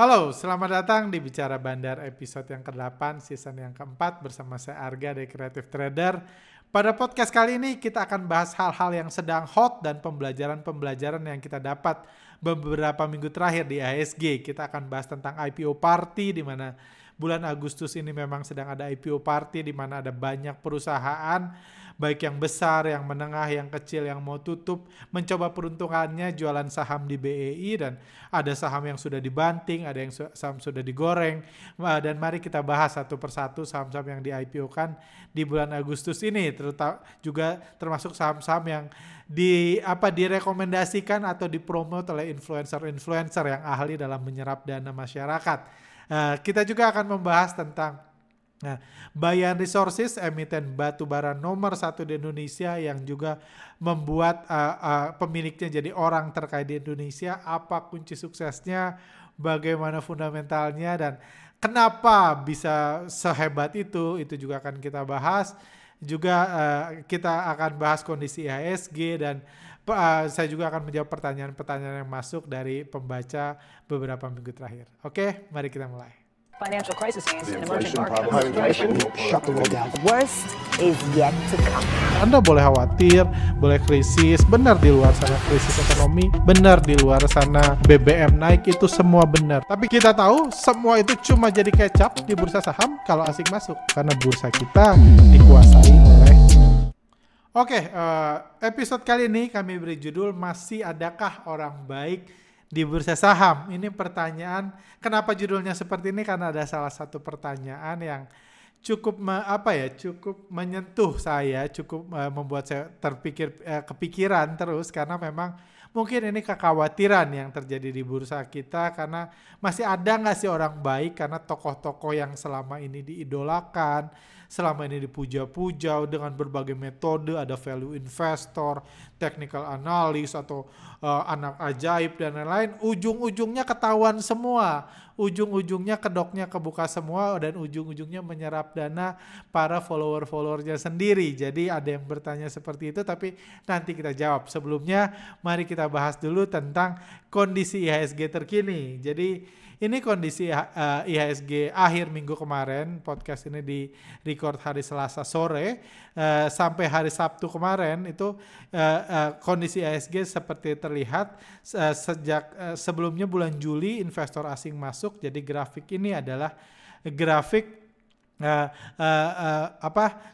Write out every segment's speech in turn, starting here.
Halo, selamat datang di Bicara Bandar episode yang ke-8, season yang keempat bersama saya Arga dari Creative Trader. Pada podcast kali ini kita akan bahas hal-hal yang sedang hot dan pembelajaran-pembelajaran yang kita dapat beberapa minggu terakhir di IHSG. Kita akan bahas tentang IPO Party, di mana bulan Agustus ini memang sedang ada IPO Party, di mana ada banyak perusahaan baik yang besar, yang menengah, yang kecil, yang mau tutup, mencoba peruntungannya jualan saham di BEI, dan ada saham yang sudah dibanting, ada yang saham sudah digoreng, dan mari kita bahas satu persatu saham-saham yang di IPO-kan di bulan Agustus ini, terutama juga termasuk saham-saham yang direkomendasikan atau dipromot oleh influencer-influencer yang ahli dalam menyerap dana masyarakat. Kita juga akan membahas tentang Bayan Resources, emiten batu bara nomor 1 di Indonesia yang juga membuat pemiliknya jadi orang terkaya di Indonesia. Apa kunci suksesnya, bagaimana fundamentalnya, dan kenapa bisa sehebat itu juga akan kita bahas. Juga kita akan bahas kondisi IHSG, dan saya juga akan menjawab pertanyaan-pertanyaan yang masuk dari pembaca beberapa minggu terakhir. Oke, mari kita mulai. Financial crisis and emerging High inflation shut the world down. Worst is yet to come. Anda boleh khawatir, boleh krisis, benar di luar sana krisis ekonomi, benar di luar sana BBM naik, itu semua benar. Tapi kita tahu semua itu cuma jadi kecap di bursa saham kalau asing masuk, karena bursa kita dikuasai oleh. Oke, episode kali ini kami beri judul Masih Adakah Orang Baik di Bursa Saham. Ini pertanyaan, kenapa judulnya seperti ini? Karena ada salah satu pertanyaan yang cukup cukup menyentuh saya, cukup membuat saya kepikiran terus, karena memang mungkin ini kekhawatiran yang terjadi di bursa kita, karena masih ada nggak sih orang baik, karena tokoh-tokoh yang selama ini diidolakan, selama ini dipuja-puja dengan berbagai metode, ada value investor, technical analyst, atau anak ajaib dan lain-lain, ujung-ujungnya ketahuan semua, ujung-ujungnya kedoknya kebuka semua, dan ujung-ujungnya menyerap dana para follower-followernya sendiri. Jadi ada yang bertanya seperti itu, tapi nanti kita jawab. Sebelumnya mari kita bahas dulu tentang kondisi IHSG terkini. Jadi ini kondisi IHSG akhir minggu kemarin. Podcast ini di record hari Selasa sore, sampai hari Sabtu kemarin itu kondisi IHSG seperti terlihat sejak sebelumnya bulan Juli investor asing masuk. Jadi grafik ini adalah grafik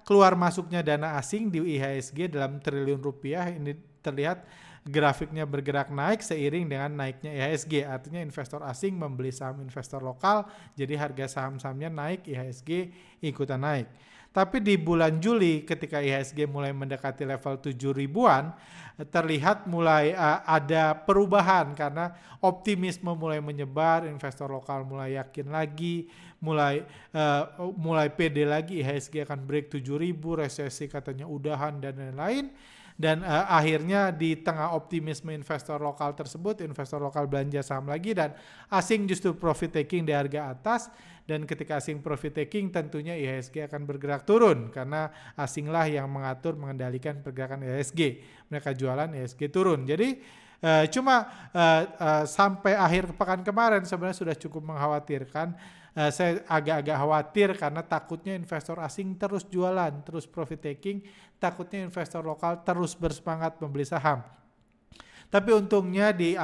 keluar masuknya dana asing di IHSG dalam triliun rupiah. Ini terlihat grafiknya bergerak naik seiring dengan naiknya IHSG. Artinya investor asing membeli saham investor lokal, jadi harga saham-sahamnya naik, IHSG ikutan naik. Tapi di bulan Juli ketika IHSG mulai mendekati level 7 ribuan, terlihat mulai ada perubahan, karena optimisme mulai menyebar, investor lokal mulai yakin lagi, mulai pede lagi IHSG akan break 7 ribu, resesi katanya udahan dan lain-lain. Dan akhirnya di tengah optimisme investor lokal tersebut, investor lokal belanja saham lagi, dan asing justru profit taking di harga atas. Dan ketika asing profit taking, tentunya IHSG akan bergerak turun, karena asinglah yang mengendalikan pergerakan IHSG. Mereka jualan, IHSG turun. Jadi sampai akhir pekan kemarin sebenarnya sudah cukup mengkhawatirkan. Saya agak-agak khawatir karena takutnya investor asing terus jualan, terus profit taking, takutnya investor lokal terus bersemangat membeli saham. Tapi untungnya di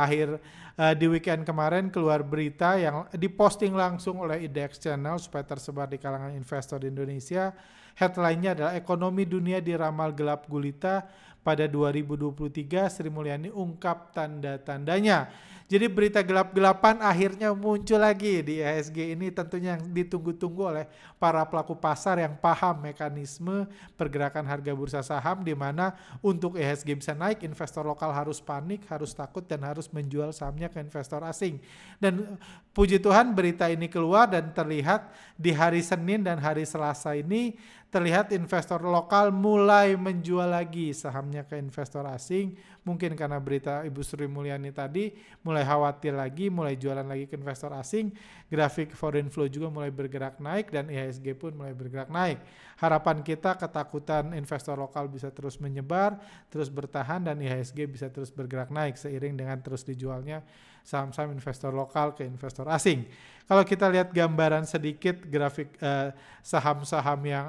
weekend kemarin keluar berita yang diposting langsung oleh IDX Channel supaya tersebar di kalangan investor di Indonesia. Headline-nya adalah ekonomi dunia diramal gelap gulita pada 2023, Sri Mulyani ungkap tanda-tandanya. Jadi berita gelap-gelapan akhirnya muncul lagi di IHSG ini, tentunya yang ditunggu-tunggu oleh para pelaku pasar yang paham mekanisme pergerakan harga bursa saham, di mana untuk IHSG bisa naik, investor lokal harus panik, harus takut, dan harus menjual sahamnya ke investor asing. Dan puji Tuhan berita ini keluar, dan terlihat di hari Senin dan hari Selasa ini terlihat investor lokal mulai menjual lagi sahamnya ke investor asing. Mungkin karena berita Ibu Sri Mulyani tadi, mulai khawatir lagi, mulai jualan lagi ke investor asing. Grafik foreign flow juga mulai bergerak naik, dan IHSG pun mulai bergerak naik. Harapan kita ketakutan investor lokal bisa terus menyebar, terus bertahan, dan IHSG bisa terus bergerak naik seiring dengan terus dijualnya saham-saham investor lokal ke investor asing. Kalau kita lihat gambaran sedikit grafik saham-saham yang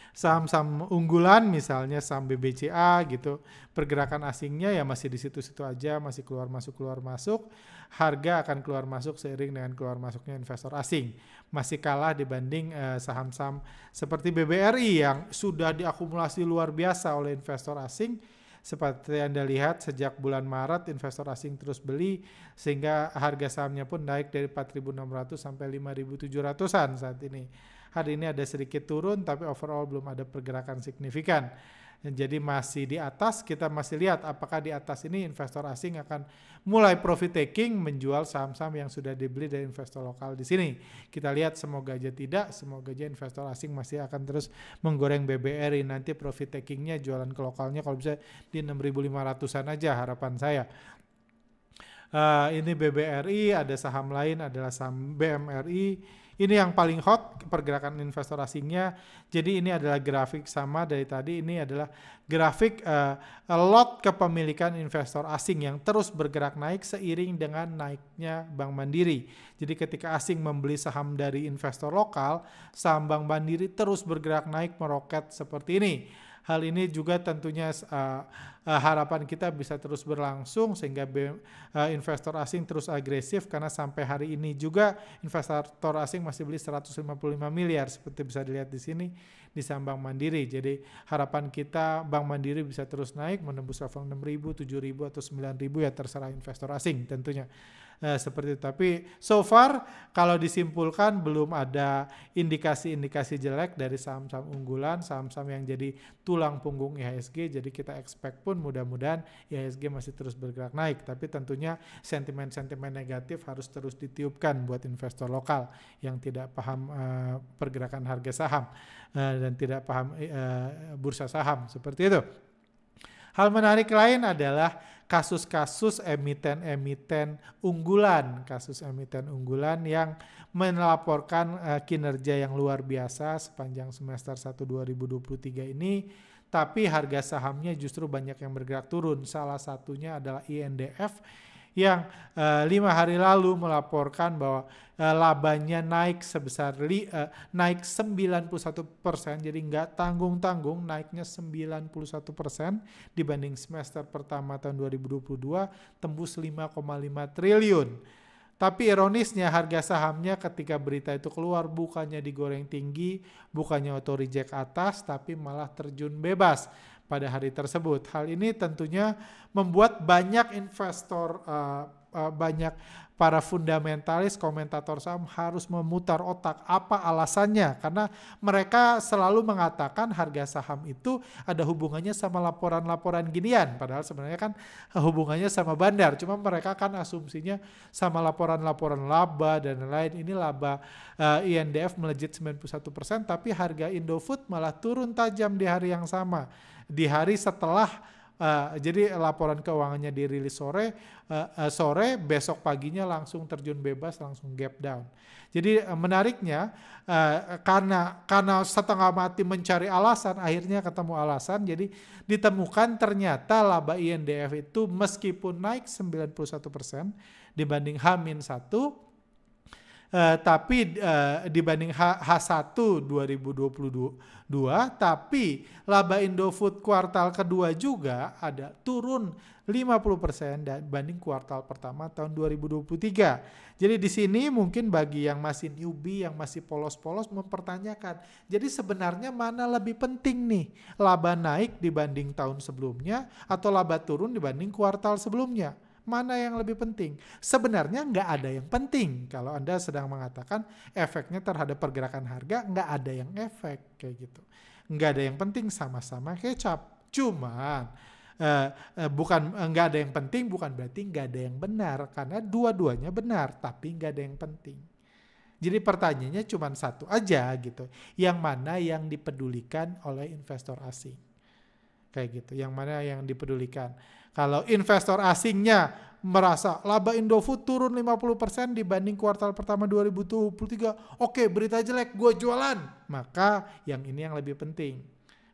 saham-saham unggulan misalnya saham BBCA gitu, pergerakan asingnya ya masih di situ-situ aja, masih keluar masuk, harga akan keluar masuk seiring dengan keluar masuknya investor asing. Masih kalah dibanding saham-saham seperti BBRI yang sudah diakumulasi luar biasa oleh investor asing. Seperti Anda lihat sejak bulan Maret investor asing terus beli sehingga harga sahamnya pun naik dari 4.600 sampai 5.700-an saat ini. Hari ini ada sedikit turun tapi overall belum ada pergerakan signifikan. Jadi masih di atas, kita masih lihat apakah di atas ini investor asing akan mulai profit taking menjual saham-saham yang sudah dibeli dari investor lokal di sini. Kita lihat semoga aja tidak, semoga aja investor asing masih akan terus menggoreng BBRI, nanti profit takingnya jualan ke lokalnya kalau bisa di 6.500-an aja harapan saya. Ini BBRI, ada saham lain adalah saham BMRI. Ini yang paling hot pergerakan investor asingnya. Jadi ini adalah grafik sama dari tadi. Ini adalah grafik lot kepemilikan investor asing yang terus bergerak naik seiring dengan naiknya Bank Mandiri. Jadi ketika asing membeli saham dari investor lokal, saham Bank Mandiri terus bergerak naik meroket seperti ini. Hal ini juga tentunya harapan kita bisa terus berlangsung sehingga investor asing terus agresif karena sampai hari ini juga investor asing masih beli 155 miliar seperti bisa dilihat di sini di saham Bank Mandiri. Jadi harapan kita Bank Mandiri bisa terus naik menembus level 6.000, 7.000 atau 9.000 ya terserah investor asing tentunya. Seperti itu. Tapi so far kalau disimpulkan belum ada indikasi-indikasi jelek dari saham-saham unggulan, saham-saham yang jadi tulang punggung IHSG. Jadi kita expect pun mudah-mudahan IHSG masih terus bergerak naik. Tapi tentunya sentimen-sentimen negatif harus terus ditiupkan buat investor lokal yang tidak paham pergerakan harga saham dan tidak paham bursa saham seperti itu. Hal menarik lain adalah kasus-kasus emiten-emiten unggulan, kasus emiten unggulan yang melaporkan kinerja yang luar biasa sepanjang semester 1 2023 ini, tapi harga sahamnya justru banyak yang bergerak turun. Salah satunya adalah INDF yang 5 hari lalu melaporkan bahwa labanya naik sebesar naik 91%, jadi nggak tanggung-tanggung naiknya 91% dibanding semester pertama tahun 2022 tembus 5,5 triliun. Tapi ironisnya harga sahamnya ketika berita itu keluar bukannya digoreng tinggi, bukannya auto reject atas, tapi malah terjun bebas pada hari tersebut. Hal ini tentunya membuat banyak investor, banyak para fundamentalis, komentator saham harus memutar otak apa alasannya. Karena mereka selalu mengatakan harga saham itu ada hubungannya sama laporan-laporan ginian. Padahal sebenarnya kan hubungannya sama bandar. Cuma mereka kan asumsinya sama laporan-laporan laba dan lain. Ini laba INDF melejit 91%, tapi harga Indofood malah turun tajam di hari yang sama. Di hari setelah jadi laporan keuangannya dirilis sore, besok paginya langsung terjun bebas, langsung gap down. Jadi menariknya karena setengah mati mencari alasan, akhirnya ketemu alasan. Jadi ditemukan ternyata laba INDF itu meskipun naik 91% dibanding H-1, tapi dibanding H1 2022, tapi laba Indofood kuartal kedua juga ada turun 50% dibanding kuartal pertama tahun 2023. Jadi di sini mungkin bagi yang masih newbie, yang masih polos-polos mempertanyakan, jadi sebenarnya mana lebih penting nih? Laba naik dibanding tahun sebelumnya atau laba turun dibanding kuartal sebelumnya? Mana yang lebih penting? Sebenarnya nggak ada yang penting. Kalau Anda sedang mengatakan efeknya terhadap pergerakan harga, nggak ada yang efek kayak gitu. Nggak ada yang penting, sama-sama kecap. Cuman bukan nggak ada yang penting, bukan berarti nggak ada yang benar. Karena dua-duanya benar, tapi nggak ada yang penting. Jadi pertanyaannya cuma satu aja gitu. Yang mana yang dipedulikan oleh investor asing? Kayak gitu, yang mana yang dipedulikan. Kalau investor asingnya merasa laba Indofood turun 50% dibanding kuartal pertama 2023, oke, berita jelek, gue jualan. Maka yang ini yang lebih penting.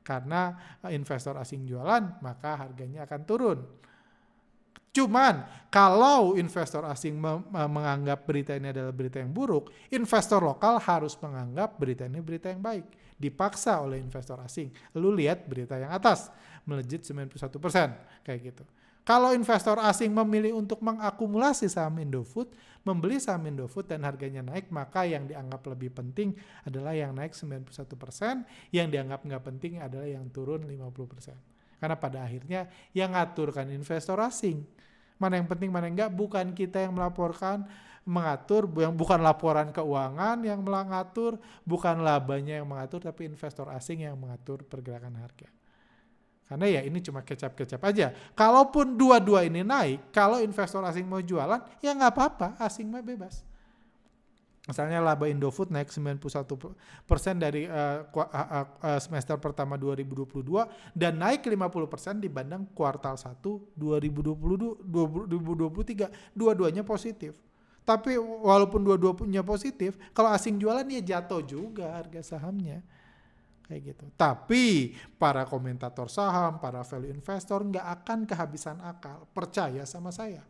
Karena investor asing jualan, maka harganya akan turun. Cuman kalau investor asing menganggap berita ini adalah berita yang buruk, investor lokal harus menganggap berita ini berita yang baik. Dipaksa oleh investor asing. Lu lihat berita yang atas, melejit 91%, kayak gitu. Kalau investor asing memilih untuk mengakumulasi saham Indofood, membeli saham Indofood dan harganya naik, maka yang dianggap lebih penting adalah yang naik 91%, yang dianggap nggak penting adalah yang turun 50%. Karena pada akhirnya yang ngaturkan investor asing. Mana yang penting, mana yang enggak, bukan kita yang melaporkan, mengatur, yang bukan laporan keuangan yang mengatur, bukan labanya yang mengatur, tapi investor asing yang mengatur pergerakan harga. Karena ya ini cuma kecap-kecap aja. Kalaupun dua-dua ini naik, kalau investor asing mau jualan, ya nggak apa-apa, asing mah bebas. Misalnya laba Indofood naik 91% dari semester pertama 2022 dan naik 50% dibanding kuartal 1 2023. Dua-duanya positif. Tapi walaupun dua-duanya positif, kalau asing jualan ya jatuh juga harga sahamnya. Kayak gitu. Tapi para komentator saham, para value investor nggak akan kehabisan akal. Percaya sama saya.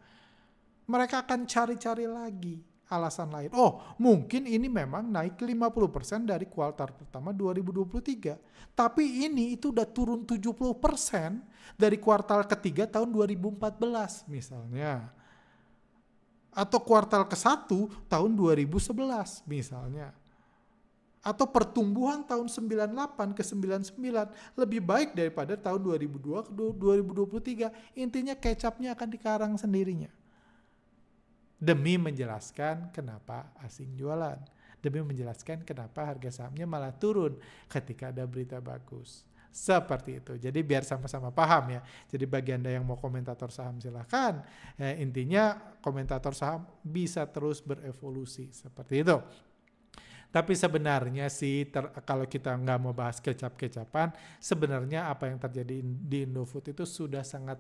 Mereka akan cari-cari lagi alasan lain. Oh, mungkin ini memang naik 50% dari kuartal pertama 2023. Tapi ini itu udah turun 70% dari kuartal ketiga tahun 2014 misalnya. Atau kuartal ke-1 tahun 2011 misalnya. Atau pertumbuhan tahun 98 ke 99 lebih baik daripada tahun 2002 ke 2023. Intinya kecapnya akan dikarang sendirinya. Demi menjelaskan kenapa asing jualan. Demi menjelaskan kenapa harga sahamnya malah turun ketika ada berita bagus. Seperti itu. Jadi biar sama-sama paham ya. Jadi bagi Anda yang mau komentator saham silahkan. Intinya komentator saham bisa terus berevolusi. Seperti itu. Tapi sebenarnya sih kalau kita nggak mau bahas kecap-kecapan, sebenarnya apa yang terjadi di Indofood itu sudah sangat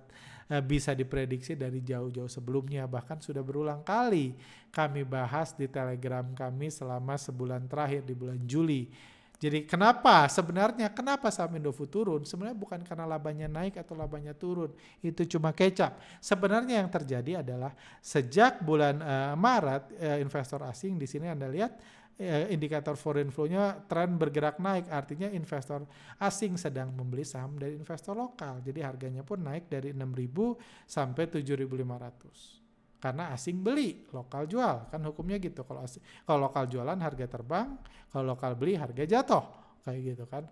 bisa diprediksi dari jauh-jauh sebelumnya. Bahkan sudah berulang kali kami bahas di Telegram kami selama sebulan terakhir di bulan Juli. Jadi kenapa saham Indofood turun? Sebenarnya bukan karena labanya naik atau labanya turun. Itu cuma kecap. Sebenarnya yang terjadi adalah sejak bulan Maret investor asing di sini Anda lihat indikator foreign flow-nya tren bergerak naik, artinya investor asing sedang membeli saham dari investor lokal. Jadi harganya pun naik dari 6.000 sampai 7.500. Karena asing beli, lokal jual. Kan hukumnya gitu. Kalau lokal jualan harga terbang, kalau lokal beli harga jatuh. Kayak gitu kan.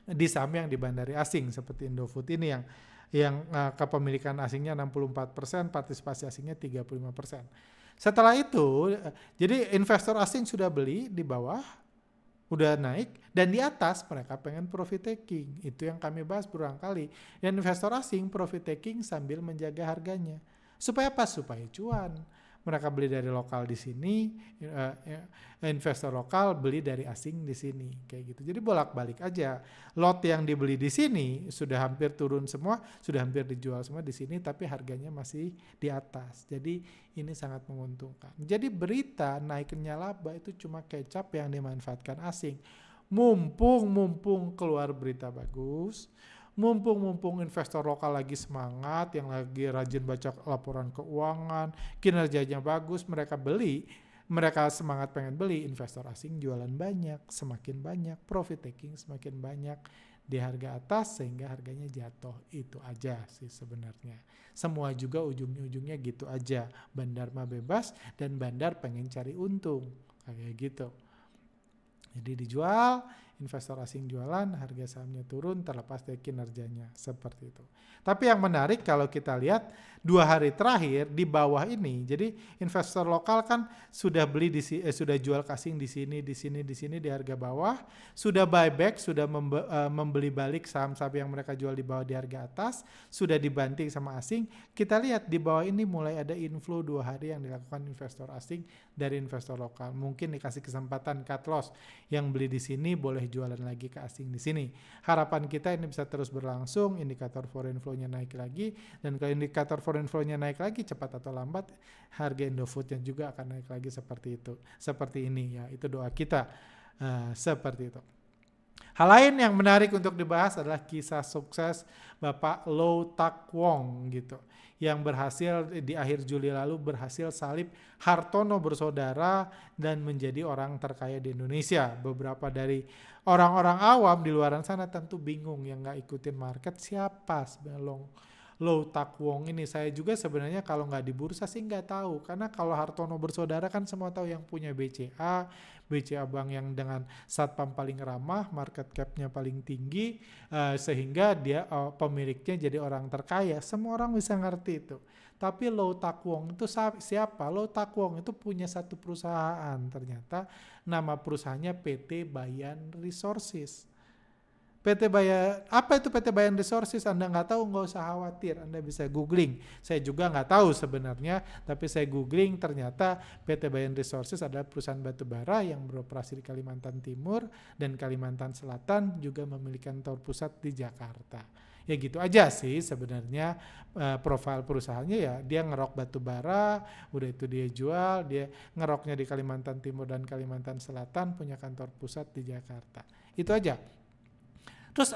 Di saham yang dibandari asing seperti Indofood ini yang kepemilikan asingnya 64%, partisipasi asingnya 35%. Setelah itu, jadi investor asing sudah beli di bawah, udah naik, dan di atas mereka pengen profit taking. Itu yang kami bahas berulang kali. Dan investor asing profit taking sambil menjaga harganya. Supaya apa? Supaya cuan. Mereka beli dari lokal di sini, investor lokal beli dari asing di sini, kayak gitu. Jadi bolak-balik aja. Lot yang dibeli di sini sudah hampir turun semua, sudah hampir dijual semua di sini, tapi harganya masih di atas. Jadi ini sangat menguntungkan. Jadi berita naiknya laba itu cuma kecap yang dimanfaatkan asing. Mumpung keluar berita bagus, mumpung investor lokal lagi semangat, yang lagi rajin baca laporan keuangan, kinerjanya bagus, mereka beli, mereka semangat pengen beli, investor asing jualan banyak, semakin banyak, profit taking semakin banyak di harga atas sehingga harganya jatuh. Itu aja sih sebenarnya. Semua juga ujung-ujungnya gitu aja. Bandar mah bebas dan bandar pengen cari untung. Kayak gitu. Jadi dijual, investor asing jualan, harga sahamnya turun terlepas dari kinerjanya. Seperti itu. Tapi yang menarik kalau kita lihat 2 hari terakhir di bawah ini, jadi investor lokal kan sudah beli sudah jual ke asing di sini di harga bawah, sudah buyback, sudah membeli balik saham-saham yang mereka jual di bawah di harga atas, sudah dibanting sama asing. Kita lihat di bawah ini mulai ada inflow 2 hari yang dilakukan investor asing dari investor lokal. Mungkin dikasih kesempatan cut loss, yang beli di sini boleh jualan lagi ke asing di sini. Harapan kita ini bisa terus berlangsung, indikator foreign flow-nya naik lagi, dan kalau indikator foreign flow-nya naik lagi cepat atau lambat harga Indofood-nya juga akan naik lagi seperti itu. Seperti ini ya, itu doa kita. Seperti itu. Hal lain yang menarik untuk dibahas adalah kisah sukses Bapak Low Tak Wong gitu. yang berhasil di akhir Juli lalu berhasil salib Hartono bersaudara dan menjadi orang terkaya di Indonesia. Beberapa dari orang-orang awam di luar sana tentu bingung yang nggak ikutin market siapa sebenarnya Low Tak Wong ini. Saya juga sebenarnya kalau nggak di bursa sih nggak tahu, karena kalau Hartono bersaudara kan semua tahu yang punya BCA bank yang dengan satpam paling ramah, market cap-nya paling tinggi, sehingga dia pemiliknya jadi orang terkaya. Semua orang bisa ngerti itu. Tapi Low Tak Wong itu siapa? Low Tak Wong itu punya satu perusahaan, ternyata nama perusahaannya PT Bayan Resources. Apa itu PT Bayan Resources? Anda nggak tahu, nggak usah khawatir, Anda bisa googling. Saya juga nggak tahu sebenarnya, tapi saya googling, ternyata PT Bayan Resources adalah perusahaan batubara yang beroperasi di Kalimantan Timur dan Kalimantan Selatan, juga memiliki kantor pusat di Jakarta. Ya gitu aja sih sebenarnya profil perusahaannya, ya dia ngerok batubara, udah itu dia jual, dia ngeroknya di Kalimantan Timur dan Kalimantan Selatan, punya kantor pusat di Jakarta. Itu aja. Terus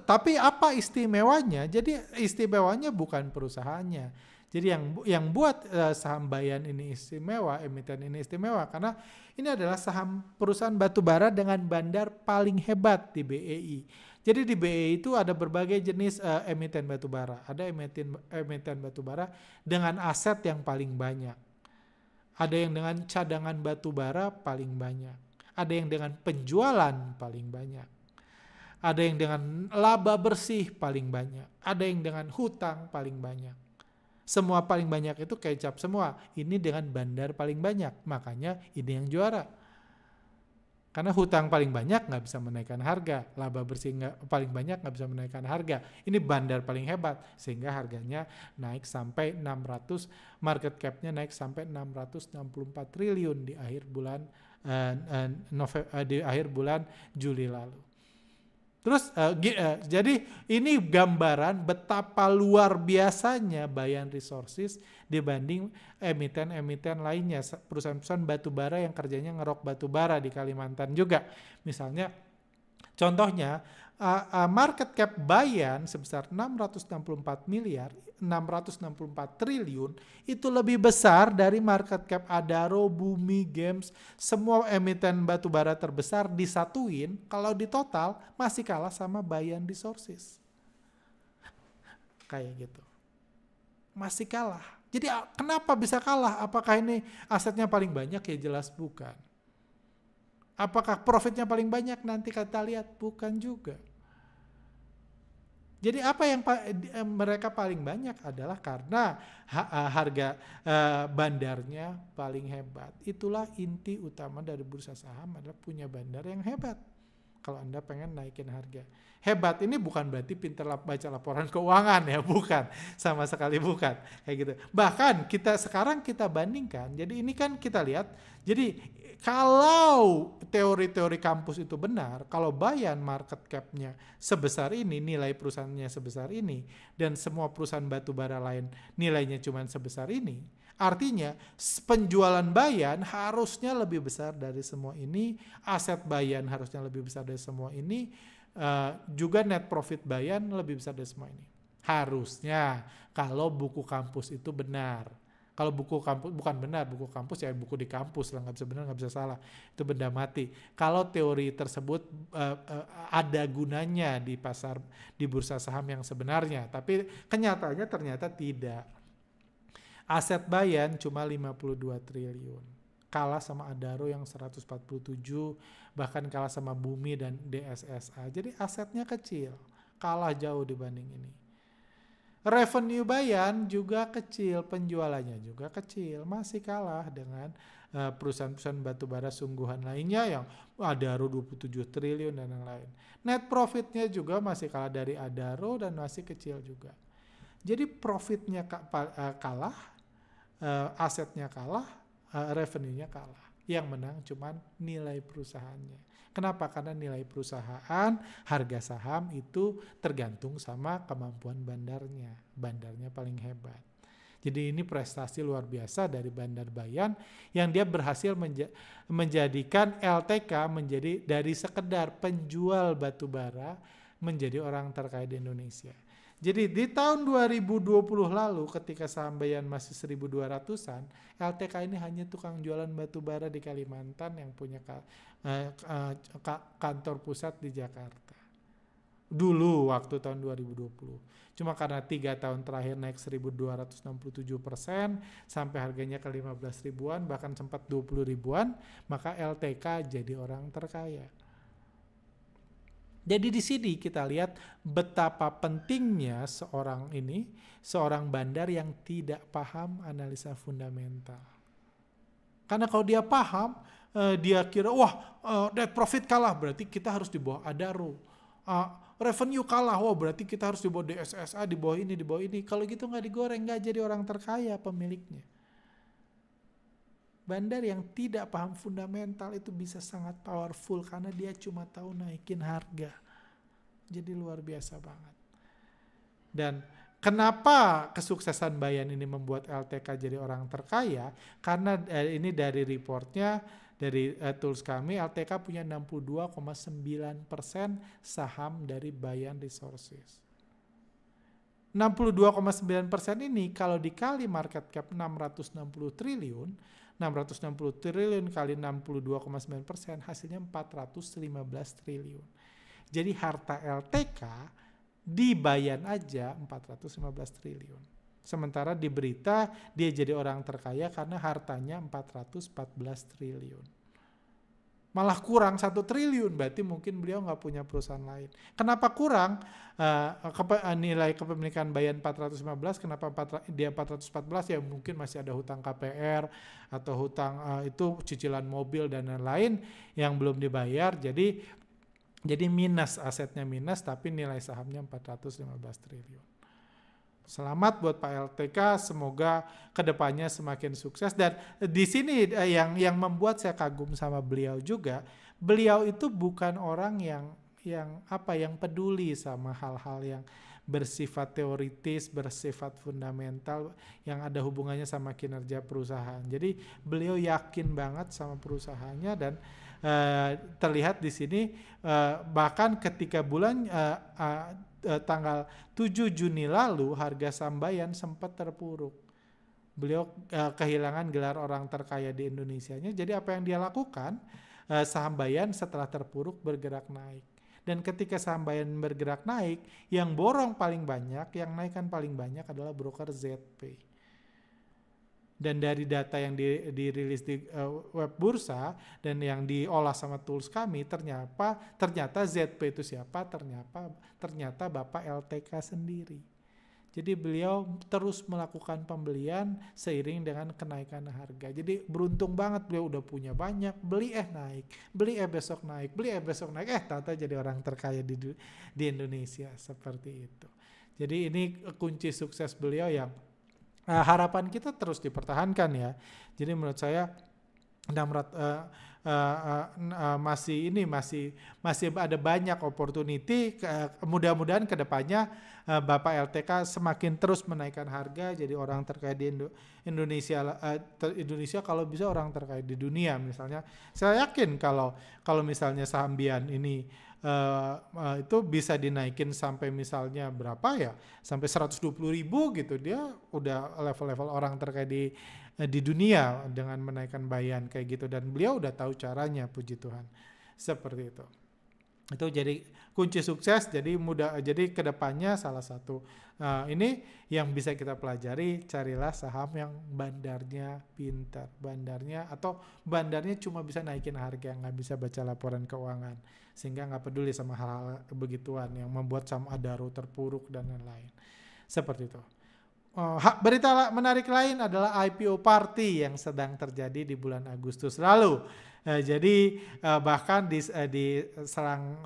tapi apa istimewanya? Jadi istimewanya bukan perusahaannya. Jadi yang buat saham Bayan ini istimewa, emiten ini istimewa, karena ini adalah saham perusahaan batubara dengan bandar paling hebat di BEI. Jadi di BEI itu ada berbagai jenis emiten batubara. Ada emiten batubara dengan aset yang paling banyak. Ada yang dengan cadangan batubara paling banyak. Ada yang dengan penjualan paling banyak. Ada yang dengan laba bersih paling banyak. Ada yang dengan hutang paling banyak. Semua paling banyak itu kecap semua. Ini dengan bandar paling banyak. Makanya ini yang juara. Karena hutang paling banyak nggak bisa menaikkan harga. Laba bersih paling banyak nggak bisa menaikkan harga. Ini bandar paling hebat. Sehingga harganya naik sampai 600, market cap-nya naik sampai 664 triliun di akhir bulan Juli lalu. Terus jadi ini gambaran betapa luar biasanya Bayan Resources dibanding emiten-emiten lainnya, perusahaan-perusahaan batubara yang kerjanya ngerok batubara di Kalimantan juga. Misalnya contohnya market cap Bayan sebesar 664 triliun itu lebih besar dari market cap Adaro, Bumi, Games, semua emiten batubara terbesar disatuin, kalau di total masih kalah sama Bayan Resources. Kayak gitu. Masih kalah. Jadi kenapa bisa kalah? Apakah ini asetnya paling banyak? Ya jelas bukan. Apakah profitnya paling banyak? Nanti kita lihat, bukan juga. Jadi apa yang mereka paling banyak adalah karena harga bandarnya paling hebat. Itulah inti utama dari bursa saham, adalah punya bandar yang hebat. Kalau Anda pengen naikin harga. Hebat ini bukan berarti pintar baca laporan keuangan ya, bukan. Sama sekali bukan. Kayak gitu. Bahkan sekarang kita bandingkan, jadi ini kan kita lihat, jadi kalau teori-teori kampus itu benar, kalau Bayan market cap-nya sebesar ini, nilai perusahaannya sebesar ini, dan semua perusahaan batubara lain nilainya cuma sebesar ini, artinya penjualan Bayan harusnya lebih besar dari semua ini, aset Bayan harusnya lebih besar dari semua ini, juga net profit Bayan lebih besar dari semua ini. Harusnya kalau buku kampus itu benar. Kalau buku kampus bukan benar, buku kampus ya buku di kampus lah, nggak bisa benar, nggak bisa salah, itu benda mati. Kalau teori tersebut ada gunanya di pasar, di bursa saham yang sebenarnya, tapi kenyataannya ternyata tidak. Aset Bayan cuma 52 triliun, kalah sama Adaro yang 147, bahkan kalah sama Bumi dan DSSA. Jadi asetnya kecil, kalah jauh dibanding ini. Revenue Bayan juga kecil, penjualannya juga kecil, masih kalah dengan perusahaan-perusahaan batubara sungguhan lainnya yang Adaro 27 triliun dan yang lain. Net profitnya juga masih kalah dari Adaro dan masih kecil juga. Jadi profitnya kalah, asetnya kalah, revenue-nya kalah. Yang menang cuman nilai perusahaannya. Kenapa? Karena nilai perusahaan, harga saham itu tergantung sama kemampuan bandarnya. Bandarnya paling hebat. Jadi ini prestasi luar biasa dari Bandar Bayan yang dia berhasil menjadikan LTK menjadi dari sekedar penjual batubara menjadi orang terkaya di Indonesia. Jadi di tahun 2020 lalu ketika saham Bayan masih 1.200-an, LTK ini hanya tukang jualan batu bara di Kalimantan yang punya kantor pusat di Jakarta. Dulu waktu tahun 2020. Cuma karena 3 tahun terakhir naik 1.267% sampai harganya ke 15 ribuan, bahkan sempat 20 ribuan, maka LTK jadi orang terkaya. Jadi di sini kita lihat betapa pentingnya seorang bandar yang tidak paham analisa fundamental. Karena kalau dia paham, dia kira net profit kalah berarti kita harus di bawah Adaro. Revenue kalah, berarti kita harus di bawah DSSA, di bawah ini. Kalau gitu nggak digoreng, nggak jadi orang terkaya pemiliknya. Bandar yang tidak paham fundamental itu bisa sangat powerful karena dia cuma tahu naikin harga. Jadi luar biasa banget. Dan kenapa kesuksesan Bayan ini membuat LTK jadi orang terkaya? Karena ini dari reportnya, dari tools kami, LTK punya 62,9% saham dari Bayan Resources. 62,9% ini kalau dikali market cap 660 triliun kali 62,9% hasilnya 415 triliun. Jadi harta LTK di Bayan aja 415 triliun. Sementara di berita dia jadi orang terkaya karena hartanya 414 triliun. Malah kurang 1 triliun, berarti mungkin beliau nggak punya perusahaan lain. Kenapa kurang nilai kepemilikan Bayan 415, kenapa dia 414? Ya mungkin masih ada hutang KPR atau hutang itu cicilan mobil dan lain-lain yang belum dibayar, jadi minus, asetnya minus tapi nilai sahamnya 415 triliun. Selamat buat Pak LTK, semoga kedepannya semakin sukses. Dan di sini yang membuat saya kagum sama beliau juga, beliau itu bukan orang yang peduli sama hal-hal yang bersifat teoritis, bersifat fundamental, yang ada hubungannya sama kinerja perusahaan. Jadi beliau yakin banget sama perusahaannya dan terlihat di sini bahkan ketika bulan tanggal 7 Juni lalu harga saham Bayan sempat terpuruk. Beliau kehilangan gelar orang terkaya di Indonesianya. Jadi apa yang dia lakukan, saham Bayan setelah terpuruk bergerak naik. Dan ketika saham Bayan bergerak naik, yang borong paling banyak, yang naikkan paling banyak adalah broker ZP. Dan dari data yang dirilis di web bursa dan yang diolah sama tools kami, ternyata ZP itu siapa? Ternyata Bapak LTK sendiri. Jadi beliau terus melakukan pembelian seiring dengan kenaikan harga. Jadi beruntung banget, beliau udah punya banyak, beli naik, beli besok naik, tata jadi orang terkaya di Indonesia seperti itu. Jadi ini kunci sukses beliau yang harapan kita terus dipertahankan ya. Jadi menurut saya masih ada banyak opportunity. Mudah-mudahan kedepannya Bapak LTK semakin terus menaikkan harga, jadi orang terkaya di Indonesia kalau bisa orang terkaya di dunia misalnya. Saya yakin kalau misalnya saham Bayan ini itu bisa dinaikin sampai misalnya berapa ya, sampai 120.000 gitu, dia udah level-level orang terkaya di dunia dengan menaikkan Bayan kayak gitu, dan beliau udah tahu caranya, puji Tuhan, seperti itu. Itu jadi kunci sukses. Jadi kedepannya salah satu ini yang bisa kita pelajari, carilah saham yang bandarnya pintar, bandarnya cuma bisa naikin harga, nggak bisa baca laporan keuangan, sehingga nggak peduli sama hal-hal begituan yang membuat saham Adaro terpuruk dan lain-lain seperti itu. Berita menarik lain adalah IPO party yang sedang terjadi di bulan Agustus lalu. Jadi bahkan di selang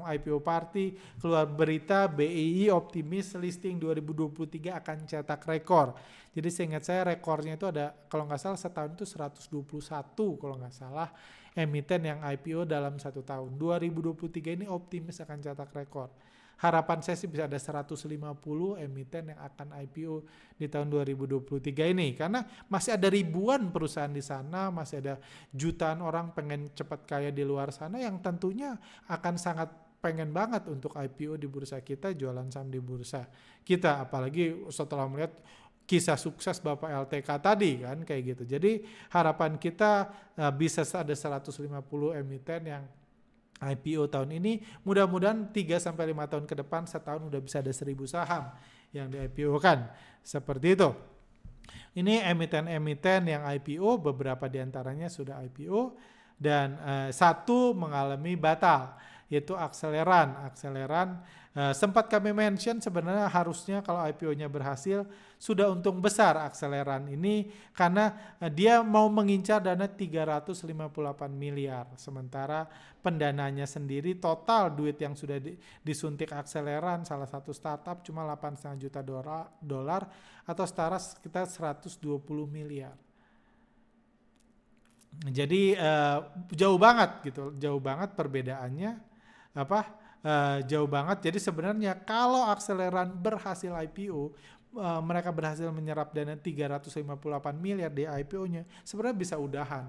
IPO party keluar berita BII optimis listing 2023 akan cetak rekor. Jadi seingat saya rekornya itu ada, kalau nggak salah setahun itu 121 kalau nggak salah emiten yang IPO dalam satu tahun. 2023 ini optimis akan cetak rekor. Harapan saya sih bisa ada 150 emiten yang akan IPO di tahun 2023 ini. Karena masih ada ribuan perusahaan di sana, masih ada jutaan orang pengen cepat kaya di luar sana yang tentunya akan sangat pengen banget untuk IPO di bursa kita, jualan saham di bursa kita, apalagi setelah melihat kisah sukses Bapak LTK tadi kan kayak gitu. Jadi harapan kita bisa ada 150 emiten yang IPO tahun ini, mudah-mudahan 3-5 tahun ke depan setahun udah bisa ada 1.000 saham yang di IPO kan, seperti itu. Ini emiten-emiten yang IPO, beberapa diantaranya sudah IPO, dan satu mengalami batal, yaitu Akseleran. Sempat kami mention sebenarnya harusnya kalau IPO-nya berhasil, sudah untung besar Akseleran ini, karena dia mau mengincar dana 358 miliar, sementara pendananya sendiri total duit yang sudah disuntik Akseleran, salah satu startup, cuma 8,5 juta dolar atau setara sekitar 120 miliar. Jadi jauh banget gitu, jauh banget perbedaannya jauh banget. Jadi sebenarnya kalau Akseleran berhasil IPO, mereka berhasil menyerap dana 358 miliar di IPO-nya, sebenarnya bisa udahan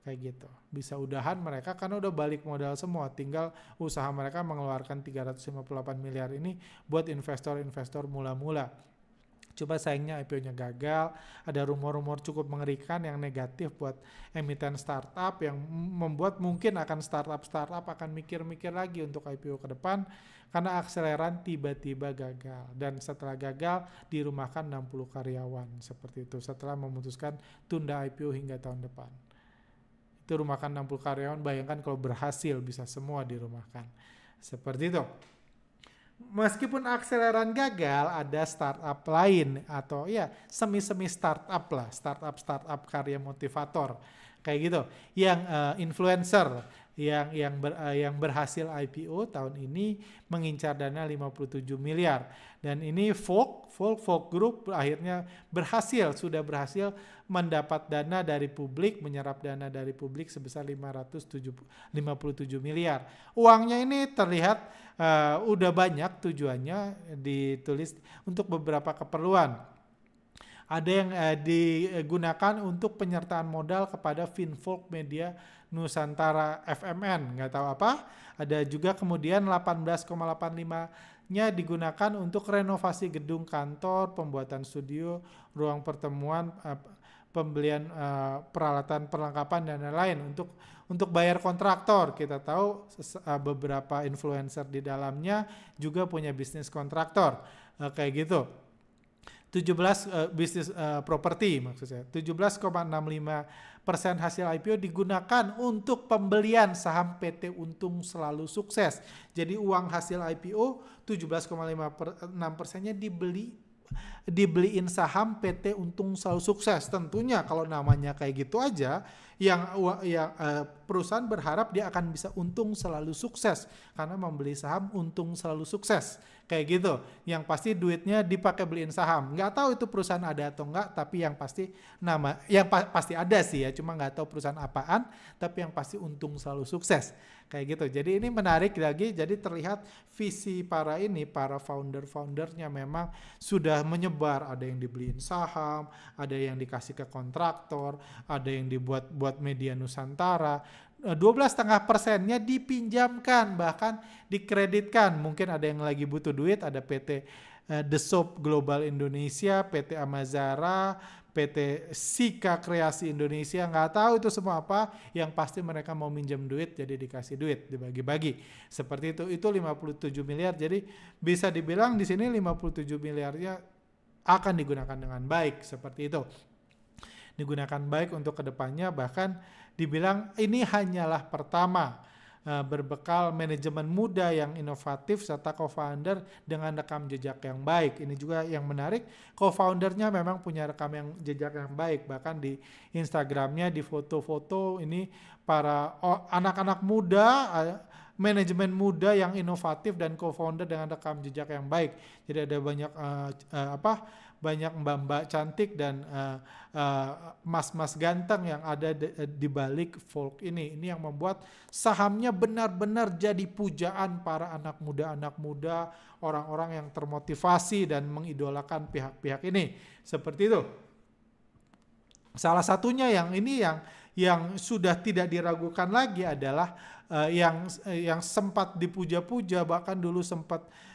kayak gitu. Bisa udahan mereka karena udah balik modal semua, tinggal usaha mereka mengeluarkan 358 miliar ini buat investor-investor mula-mula. Coba sayangnya IPO-nya gagal, ada rumor-rumor cukup mengerikan yang negatif buat emiten startup yang membuat mungkin akan startup akan mikir-mikir lagi untuk IPO ke depan karena Akseleran tiba-tiba gagal, dan setelah gagal dirumahkan 60 karyawan seperti itu setelah memutuskan tunda IPO hingga tahun depan. Itu rumahkan 60 karyawan, bayangkan kalau berhasil bisa semua dirumahkan. Seperti itu. Meskipun Akseleran gagal, ada startup lain atau ya semi-semi startup lah, startup karya motivator kayak gitu, yang influencer yang berhasil IPO tahun ini mengincar dana 57 miliar, dan ini Folk Group akhirnya sudah berhasil mendapat dana dari publik, menyerap dana dari publik sebesar 557 miliar. Uangnya ini terlihat udah banyak, tujuannya ditulis untuk beberapa keperluan. Ada yang digunakan untuk penyertaan modal kepada Finfolk Media Nusantara FMN, nggak tahu apa. Ada juga kemudian 18,85-nya digunakan untuk renovasi gedung kantor, pembuatan studio, ruang pertemuan, pembelian peralatan perlengkapan dan lain-lain untuk bayar kontraktor. Kita tahu beberapa influencer di dalamnya juga punya bisnis kontraktor kayak gitu. 17 bisnis properti maksudnya. 17,65% hasil IPO digunakan untuk pembelian saham PT Untung Selalu Sukses. Jadi uang hasil IPO 17,56%-nya dibeliin saham PT Untung Selalu Sukses. Tentunya kalau namanya kayak gitu aja, yang perusahaan berharap dia akan bisa untung selalu sukses karena membeli saham Untung Selalu Sukses kayak gitu. Yang pasti duitnya dipakai beliin saham. Nggak tahu itu perusahaan ada atau enggak, tapi yang pasti pasti ada sih ya, cuma nggak tahu perusahaan apaan, tapi yang pasti Untung Selalu Sukses kayak gitu. Jadi ini menarik lagi, jadi terlihat visi para founder-foundernya memang sudah menyebar. Ada yang dibeliin saham, ada yang dikasih ke kontraktor, ada yang buat media Nusantara. 12,5%-nya dipinjamkan, bahkan dikreditkan. Mungkin ada yang lagi butuh duit, ada PT The Soap Global Indonesia, PT Amazara, PT Sika Kreasi Indonesia, nggak tahu itu semua apa, yang pasti mereka mau minjem duit, jadi dikasih duit, dibagi-bagi. Seperti itu 57 miliar, jadi bisa dibilang di sini 57 miliarnya akan digunakan dengan baik, seperti itu. Digunakan baik untuk kedepannya, bahkan dibilang ini hanyalah pertama berbekal manajemen muda yang inovatif serta co-founder dengan rekam jejak yang baik. Ini juga yang menarik, co-foundernya memang punya rekam yang jejak yang baik, bahkan di Instagramnya, di foto-foto ini para anak-anak muda, manajemen muda yang inovatif dan co-founder dengan rekam jejak yang baik. Jadi ada banyak mbak-mbak cantik dan mas-mas ganteng yang ada di balik Folk ini. Ini yang membuat sahamnya benar-benar jadi pujaan para anak muda, orang-orang yang termotivasi dan mengidolakan pihak-pihak ini. Seperti itu. Salah satunya yang yang sudah tidak diragukan lagi adalah yang sempat dipuja-puja, bahkan dulu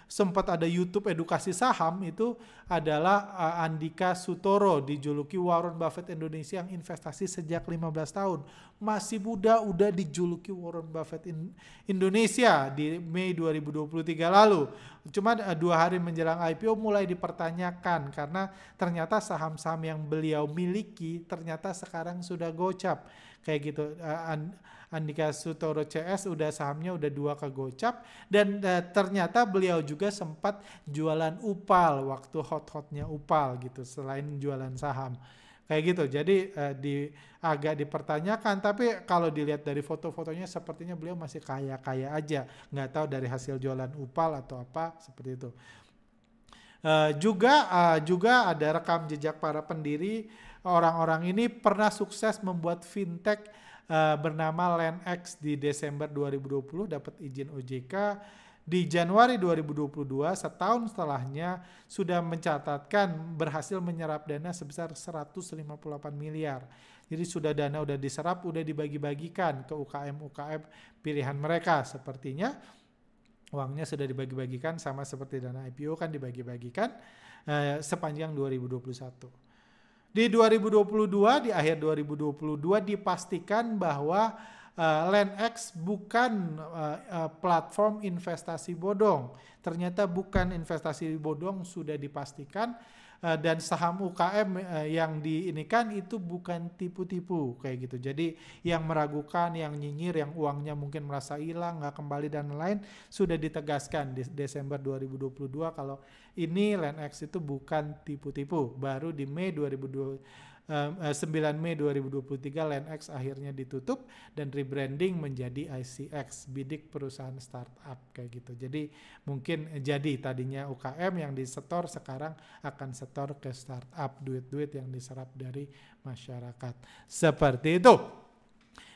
sempat ada YouTube edukasi saham, itu adalah Andika Sutoro, dijuluki Warren Buffett Indonesia yang investasi sejak 15 tahun. Masih muda udah dijuluki Warren Buffett Indonesia di Mei 2023 lalu. Cuma 2 hari menjelang IPO mulai dipertanyakan karena ternyata saham-saham yang beliau miliki ternyata sekarang sudah gocap. Kayak gitu, Andika Sutoro CS sahamnya udah 2 kegocap, dan ternyata beliau juga sempat jualan UPAL waktu hot-hotnya UPAL gitu, selain jualan saham. Kayak gitu, jadi agak dipertanyakan, tapi kalau dilihat dari foto-fotonya sepertinya beliau masih kaya-kaya aja, nggak tahu dari hasil jualan UPAL atau apa, seperti itu. Juga ada rekam jejak para pendiri. Orang-orang ini pernah sukses membuat fintech bernama LendX di Desember 2020, dapat izin OJK. Di Januari 2022, setahun setelahnya, sudah mencatatkan berhasil menyerap dana sebesar 158 miliar. Jadi dana udah diserap, udah dibagi-bagikan ke UKM-UKM pilihan mereka. Sepertinya uangnya sudah dibagi-bagikan, sama seperti dana IPO kan dibagi-bagikan sepanjang 2021. Di 2022, di akhir 2022 dipastikan bahwa LendX bukan platform investasi bodong. Ternyata bukan investasi bodong, sudah dipastikan, dan saham UKM yang diinikan itu bukan tipu-tipu kayak gitu. Jadi yang meragukan, yang nyinyir, yang uangnya mungkin merasa hilang, nggak kembali dan lain, sudah ditegaskan di Desember 2022 kalau ini LendX itu bukan tipu-tipu. Baru di 9 Mei 2023 LendX akhirnya ditutup dan rebranding menjadi ICX, bidik perusahaan startup kayak gitu. Jadi mungkin tadinya UKM yang disetor sekarang akan setor ke startup, duit-duit yang diserap dari masyarakat. Seperti itu.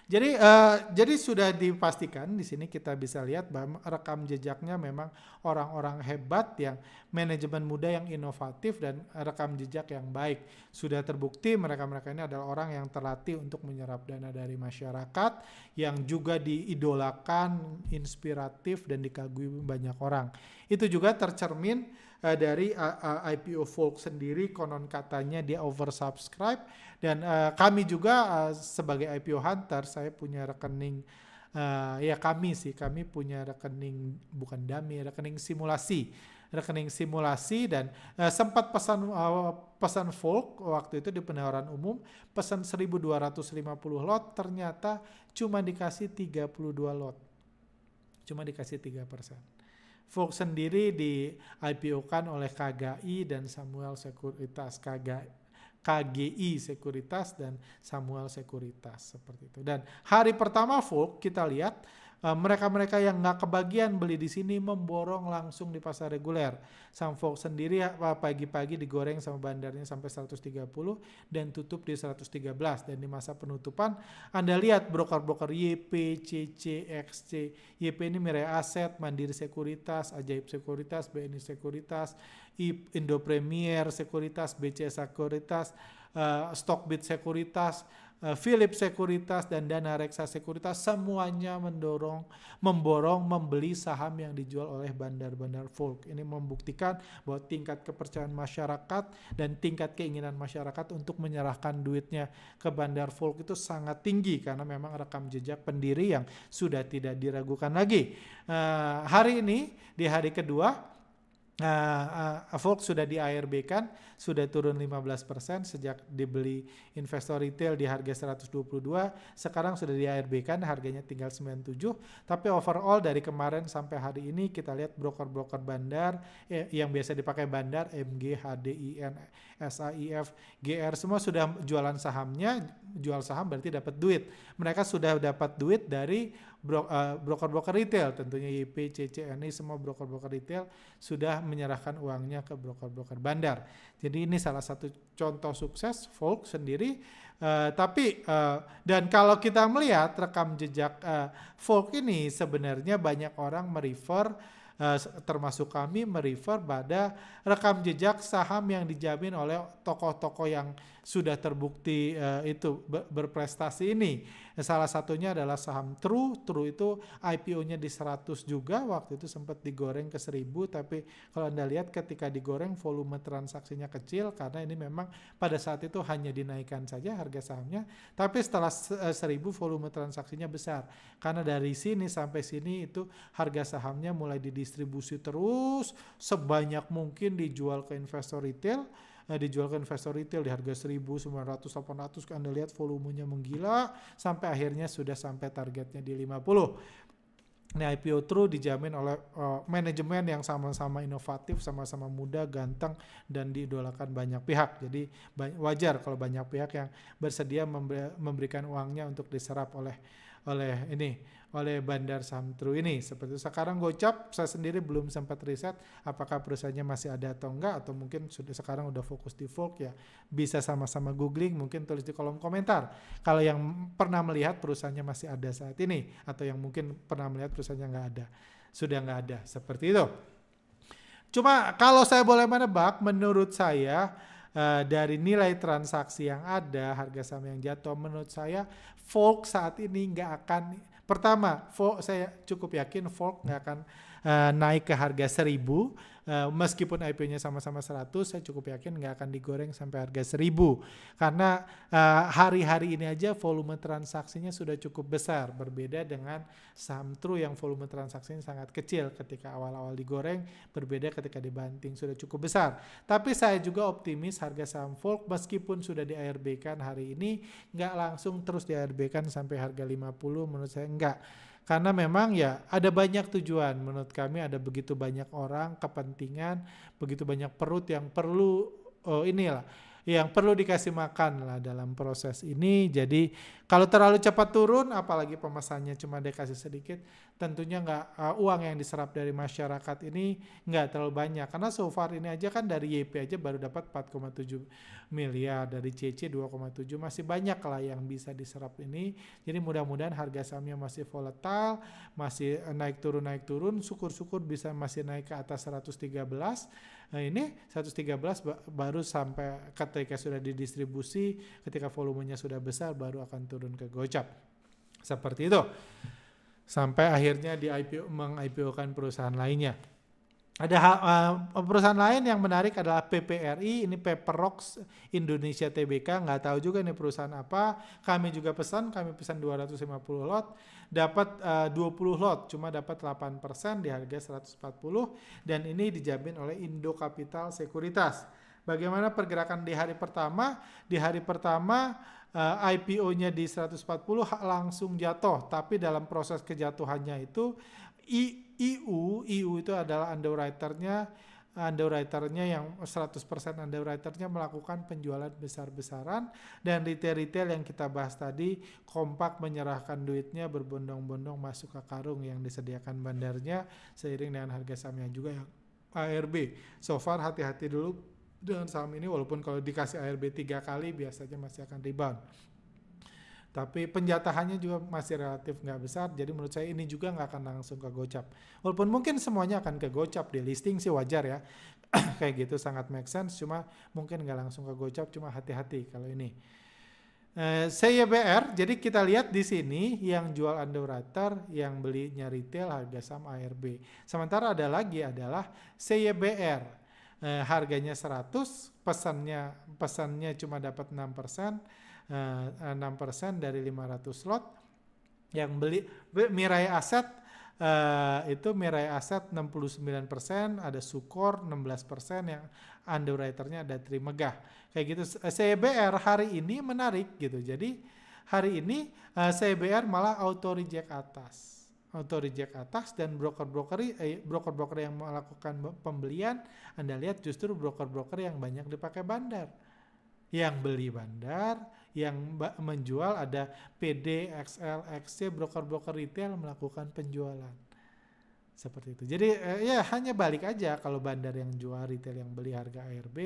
Jadi sudah dipastikan di sini kita bisa lihat bahwa rekam jejaknya memang orang-orang hebat, yang manajemen muda yang inovatif, dan rekam jejak yang baik. Sudah terbukti mereka-mereka ini adalah orang yang terlatih untuk menyerap dana dari masyarakat, yang juga diidolakan, inspiratif, dan dikagumi banyak orang. Itu juga tercermin dari IPO Volk sendiri, konon katanya dia oversubscribe, dan kami juga sebagai IPO Hunter, saya punya rekening, kami punya rekening, bukan dummy, rekening simulasi, dan sempat pesan Volk waktu itu di penawaran umum, pesan 1.250 lot, ternyata cuma dikasih 32 lot, cuma dikasih 3%. Volk sendiri di IPO-kan oleh KGI dan Samuel Sekuritas, KGI Sekuritas dan Samuel Sekuritas, seperti itu. Dan hari pertama Volk kita lihat mereka-mereka yang nggak kebagian beli di sini memborong langsung di pasar reguler. Saham Volk sendiri pagi-pagi digoreng sama bandarnya sampai 130 dan tutup di 113. Dan di masa penutupan Anda lihat broker-broker YP, CC, XC. YP ini Mirai Aset, Mandiri Sekuritas, Ajaib Sekuritas, BNI Sekuritas, Indo Premier Sekuritas, BC Sekuritas, Stockbit Sekuritas, Philip Sekuritas, dan Dana Reksa Sekuritas, semuanya memborong membeli saham yang dijual oleh bandar-bandar Volk. Ini membuktikan bahwa tingkat kepercayaan masyarakat dan tingkat keinginan masyarakat untuk menyerahkan duitnya ke bandar Volk itu sangat tinggi, karena memang rekam jejak pendiri yang sudah tidak diragukan lagi. Hari ini di hari kedua, Volk sudah di ARB kan, sudah turun 15% sejak dibeli investor retail di harga 122, sekarang sudah di ARB kan, harganya tinggal 97. Tapi overall dari kemarin sampai hari ini kita lihat broker-broker bandar yang biasa dipakai bandar, MG, HDIN, SAIF, GR, semua sudah jualan sahamnya. Jual saham berarti dapat duit. Mereka sudah dapat duit dari broker-broker retail, tentunya YP, CCNI, semua broker-broker retail sudah menyerahkan uangnya ke broker-broker bandar. Jadi ini salah satu contoh sukses Volk sendiri. Dan kalau kita melihat rekam jejak Volk ini, sebenarnya banyak orang merefer, termasuk kami merefer pada rekam jejak saham yang dijamin oleh tokoh-tokoh yang sudah terbukti itu berprestasi ini. Salah satunya adalah saham True itu IPO-nya di 100 juga, waktu itu sempat digoreng ke 1000, tapi kalau Anda lihat ketika digoreng volume transaksinya kecil karena ini memang pada saat itu hanya dinaikkan saja harga sahamnya, tapi setelah 1000 volume transaksinya besar. Karena dari sini sampai sini itu harga sahamnya mulai didistribusi terus, sebanyak mungkin dijual ke investor retail, di harga 1.900, 800, Anda lihat volumenya menggila sampai akhirnya sudah sampai targetnya di 50. Ini IPO True dijamin oleh manajemen yang sama-sama inovatif, sama-sama muda, ganteng, dan diidolakan banyak pihak. Jadi wajar kalau banyak pihak yang bersedia memberikan uangnya untuk diserap oleh bandar saham True ini. Seperti itu. Sekarang Gocap, saya sendiri belum sempat riset apakah perusahaannya masih ada atau enggak, atau mungkin sekarang udah fokus di Volk ya. Bisa sama-sama googling, mungkin tulis di kolom komentar kalau yang pernah melihat perusahaannya masih ada saat ini, atau yang mungkin pernah melihat perusahaannya sudah nggak ada, seperti itu. Cuma kalau saya boleh menebak, menurut saya dari nilai transaksi yang ada, harga saham yang jatuh, menurut saya Volk saat ini nggak akan, pertama saya cukup yakin Volk nggak akan naik ke harga 1000, meskipun IPO-nya sama-sama 100, saya cukup yakin nggak akan digoreng sampai harga 1000, karena hari-hari ini aja volume transaksinya sudah cukup besar, berbeda dengan saham True yang volume transaksinya sangat kecil ketika awal-awal digoreng, berbeda ketika dibanting sudah cukup besar. Tapi saya juga optimis harga saham Volk meskipun sudah di ARB-kan hari ini, nggak langsung terus di ARB-kan sampai harga 50, menurut saya enggak. Karena memang ya ada banyak tujuan, menurut kami ada begitu banyak orang, kepentingan, begitu banyak perut yang perlu yang perlu dikasih makan lah dalam proses ini. Jadi kalau terlalu cepat turun, apalagi pemesannya cuma dikasih sedikit, tentunya uang yang diserap dari masyarakat ini nggak terlalu banyak. Karena so far ini aja kan dari YP aja baru dapat 4,7 miliar, dari CC 2,7, masih banyak lah yang bisa diserap ini. Jadi mudah-mudahan harga sahamnya masih volatile, masih naik turun, syukur-syukur bisa masih naik ke atas 113. Nah ini 113 baru sampai ketika sudah didistribusi, ketika volumenya sudah besar baru akan turun ke Gocap. Seperti itu. Sampai akhirnya meng-IPO-kan perusahaan lainnya. Ada perusahaan lain yang menarik adalah PPRI, ini Paperox Indonesia Tbk, nggak tahu juga ini perusahaan apa. Kami pesan 250 lot, dapat 20 lot, cuma dapat 8% di harga 140, dan ini dijamin oleh Indo Capital Sekuritas. Bagaimana pergerakan di hari pertama? Di hari pertama IPO-nya di 140 langsung jatuh, tapi dalam proses kejatuhannya itu EU itu adalah underwriter-nya yang 100% underwriter-nya melakukan penjualan besar-besaran, dan retail-retail yang kita bahas tadi kompak menyerahkan duitnya berbondong-bondong masuk ke karung yang disediakan bandarnya seiring dengan harga sahamnya juga yang ARB. So far hati-hati dulu dengan saham ini, walaupun kalau dikasih ARB 3 kali biasanya masih akan rebound. Tapi penjatahannya juga masih relatif nggak besar, jadi menurut saya ini juga nggak akan langsung ke Gocap. Walaupun mungkin semuanya akan ke Gocap, di listing sih wajar ya, kayak gitu sangat make sense, cuma mungkin nggak langsung ke Gocap, cuma hati-hati kalau ini. CYBR, jadi kita lihat di sini yang jual underwriter, yang belinya retail, harga saham ARB. Sementara ada lagi adalah CYBR, harganya 100, pesannya cuma dapat 6%. 6% dari 500 lot. Yang beli Mirai Asset itu Mirai Asset 69%, ada Sukor 16%, yang underwriter-nya ada Trimegah. Kayak gitu. CBR hari ini menarik gitu. Jadi hari ini CBR malah auto reject atas, dan broker-broker yang melakukan pembelian, Anda lihat justru broker-broker yang banyak dipakai bandar. Yang beli bandar, yang menjual ada PD, XL, XC, broker-broker retail melakukan penjualan. Seperti itu. Jadi ya hanya balik aja, kalau bandar yang jual, retail yang beli harga ARB,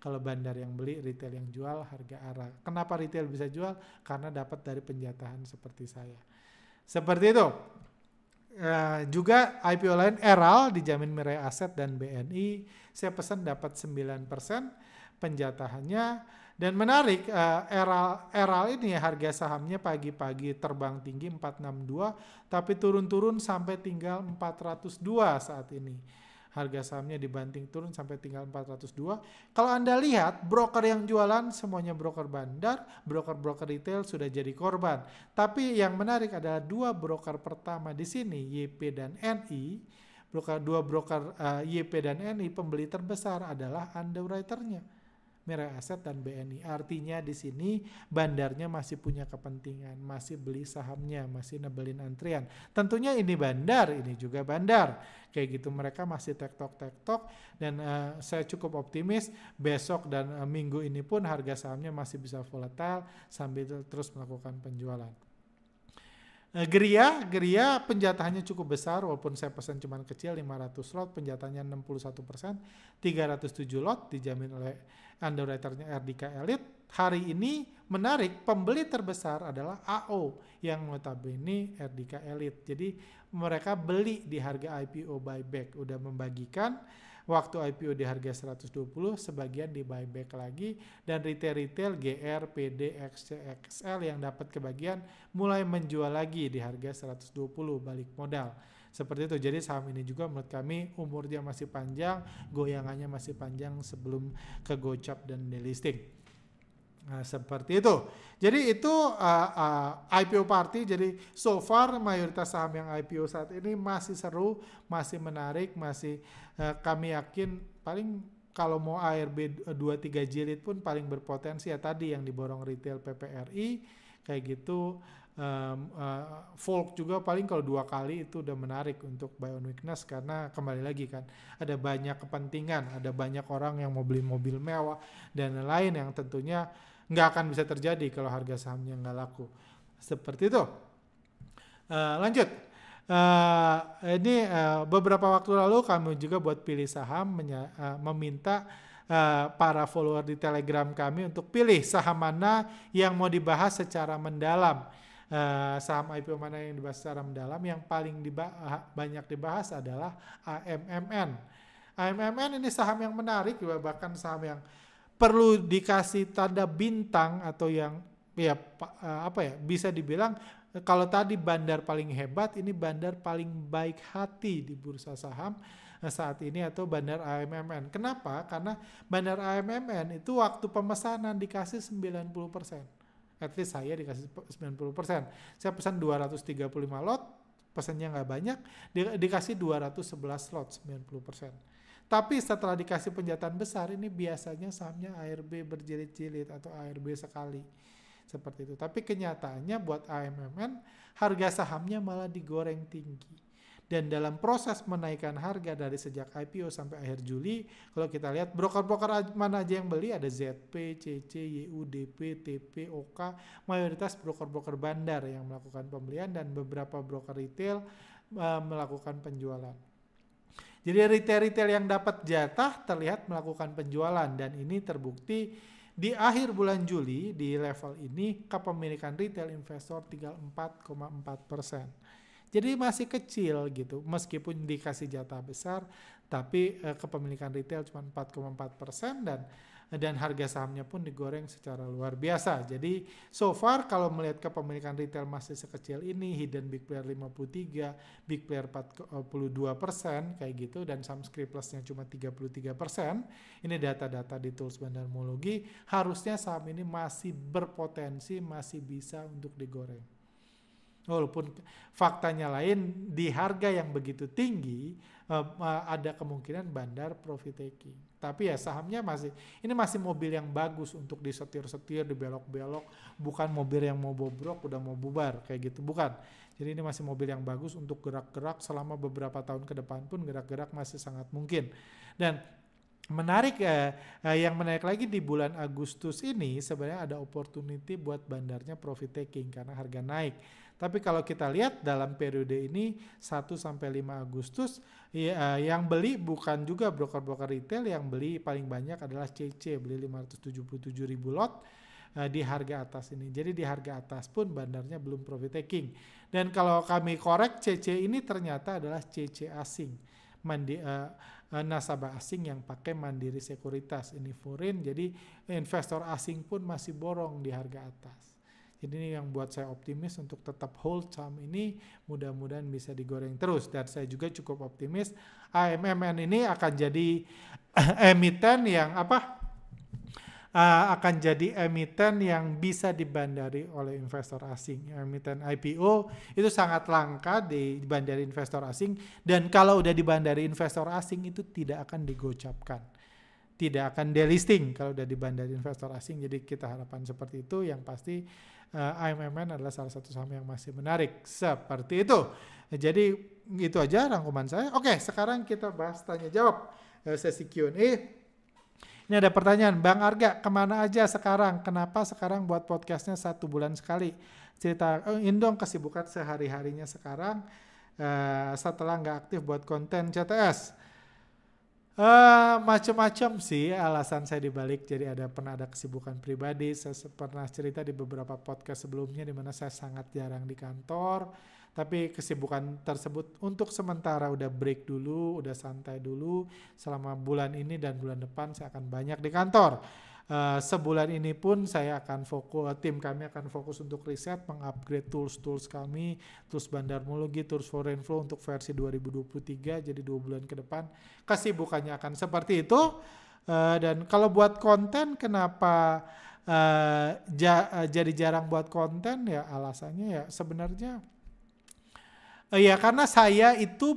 kalau bandar yang beli, retail yang jual harga ARA. Kenapa retail bisa jual? Karena dapat dari penjatahan seperti saya. Seperti itu. Juga IPO lain Eral dijamin Mirai Asset dan BNI, saya pesan dapat 9%, penjatahannya Dan menarik, Eral ini harga sahamnya pagi-pagi terbang tinggi 462, tapi turun-turun sampai tinggal 402 saat ini. Harga sahamnya dibanting turun sampai tinggal 402. Kalau Anda lihat, broker yang jualan semuanya broker bandar, broker-broker retail sudah jadi korban. Tapi yang menarik adalah dua broker pertama di sini, YP dan NI. Dua broker YP dan NI, pembeli terbesar adalah underwriter-nya, Mirae Asset dan BNI. Artinya di sini bandarnya masih punya kepentingan, masih beli sahamnya, masih nebelin antrian. Tentunya ini bandar, ini juga bandar. Kayak gitu mereka masih tektok-tektok, dan saya cukup optimis besok dan minggu ini pun harga sahamnya masih bisa volatile sambil terus melakukan penjualan. Geria penjatahannya cukup besar, walaupun saya pesan cuma kecil 500 lot, penjatahannya 61%, 307 lot dijamin oleh underwriter-nya RDK Elite. Hari ini menarik, pembeli terbesar adalah AO yang notabene RDK Elite. Jadi mereka beli di harga IPO buyback, udah membagikan waktu IPO di harga 120, sebagian di buyback lagi, dan retail GR, PD, XC, XL yang dapat kebagian mulai menjual lagi di harga 120 balik modal. Seperti itu. Jadi saham ini juga menurut kami umurnya masih panjang, goyangannya masih panjang sebelum ke gocap dan delisting. Nah, seperti itu. Jadi itu IPO party. Jadi so far mayoritas saham yang IPO saat ini masih seru, masih menarik, masih kami yakin paling kalau mau ARB 2-3 jilid pun paling berpotensi ya tadi yang diborong retail PPRI kayak gitu. Folk juga paling kalau 2 kali itu udah menarik untuk buy on weakness, karena kembali lagi kan ada banyak kepentingan, ada banyak orang yang mau beli mobil mewah dan lain yang tentunya nggak akan bisa terjadi kalau harga sahamnya nggak laku. Seperti itu. Lanjut. Ini beberapa waktu lalu kami juga buat pilih saham meminta para follower di Telegram kami untuk pilih saham mana yang mau dibahas secara mendalam. Saham IPO mana yang dibahas secara mendalam. Yang paling banyak dibahas adalah AMMN. AMMN ini saham yang menarik, bahkan saham yang perlu dikasih tanda bintang, atau yang bisa dibilang kalau tadi bandar paling hebat, ini bandar paling baik hati di bursa saham saat ini, atau bandar AMMN. Kenapa? Karena bandar AMMN itu waktu pemesanan dikasih 90%. At least saya dikasih 90%. Saya pesan 235 lot, pesannya nggak banyak, dikasih 211 lot, 90%. Tapi setelah dikasih penjataan besar, ini biasanya sahamnya ARB berjilid-jilid atau ARB sekali. Seperti itu. Tapi kenyataannya buat AMMN, harga sahamnya malah digoreng tinggi. Dan dalam proses menaikkan harga dari sejak IPO sampai akhir Juli, kalau kita lihat broker-broker mana aja yang beli, ada ZP, CC, YU, DP, TP, OK, mayoritas broker-broker bandar yang melakukan pembelian, dan beberapa broker retail melakukan penjualan. Jadi retail-retail yang dapat jatah terlihat melakukan penjualan, dan ini terbukti di akhir bulan Juli di level ini kepemilikan retail investor tinggal 4,4%. Jadi masih kecil gitu, meskipun dikasih jatah besar, tapi kepemilikan retail cuma 4,4%, dan harga sahamnya pun digoreng secara luar biasa. Jadi so far kalau melihat kepemilikan retail masih sekecil ini, hidden big player 53, big player 42% kayak gitu, dan subscribe plusnya cuma 33%. Ini data-data di tools bandarmologi. Harusnya saham ini masih berpotensi, masih bisa untuk digoreng. Walaupun faktanya lain, di harga yang begitu tinggi ada kemungkinan bandar profit taking. Tapi ya sahamnya ini masih mobil yang bagus untuk disetir-setir, dibelok-belok, bukan mobil yang mau bobrok udah mau bubar kayak gitu, bukan. Jadi ini masih mobil yang bagus untuk gerak-gerak selama beberapa tahun ke depan pun gerak-gerak masih sangat mungkin. Dan menarik yang menarik lagi di bulan Agustus ini sebenarnya ada opportunity buat bandarnya profit taking karena harga naik. Tapi kalau kita lihat dalam periode ini 1-5 Agustus yang beli bukan juga broker-broker retail, yang beli paling banyak adalah CC, beli 577.000 lot di harga atas ini. Jadi di harga atas pun bandarnya belum profit taking. Dan kalau kami korek, CC ini ternyata adalah CC asing. nasabah asing yang pakai Mandiri Sekuritas ini foreign, jadi investor asing pun masih borong di harga atas. Jadi ini yang buat saya optimis untuk tetap hold saham ini, mudah-mudahan bisa digoreng terus. Dan saya juga cukup optimis AMMN ini akan jadi emiten yang akan jadi emiten yang bisa dibandari oleh investor asing. Emiten IPO itu sangat langka dibandari investor asing, dan kalau udah dibandari investor asing itu tidak akan digocapkan, tidak akan delisting kalau udah dibandari investor asing. Jadi kita harapkan seperti itu. Yang pasti AMMN adalah salah satu saham yang masih menarik seperti itu. Jadi itu aja rangkuman saya. Oke, sekarang kita bahas tanya jawab sesi Q&A. Ini ada pertanyaan, Bang Arga kemana aja sekarang? Kenapa sekarang buat podcastnya 1 bulan sekali? Cerita dong kesibukan sehari-harinya sekarang setelah nggak aktif buat konten CTS. Macam-macam sih alasan saya dibalik. Jadi pernah ada kesibukan pribadi. Saya pernah cerita di beberapa podcast sebelumnya di mana saya sangat jarang di kantor. Tapi kesibukan tersebut untuk sementara udah break dulu, udah santai dulu. Selama bulan ini dan bulan depan saya akan banyak di kantor. Sebulan ini pun saya akan tim kami akan fokus untuk riset, mengupgrade tools kami, tools bandarmologi, tools foreign flow untuk versi 2023, jadi 2 bulan ke depan kesibukannya akan seperti itu. Dan kalau buat konten, kenapa jadi jarang buat konten? Ya alasannya ya sebenarnya karena saya itu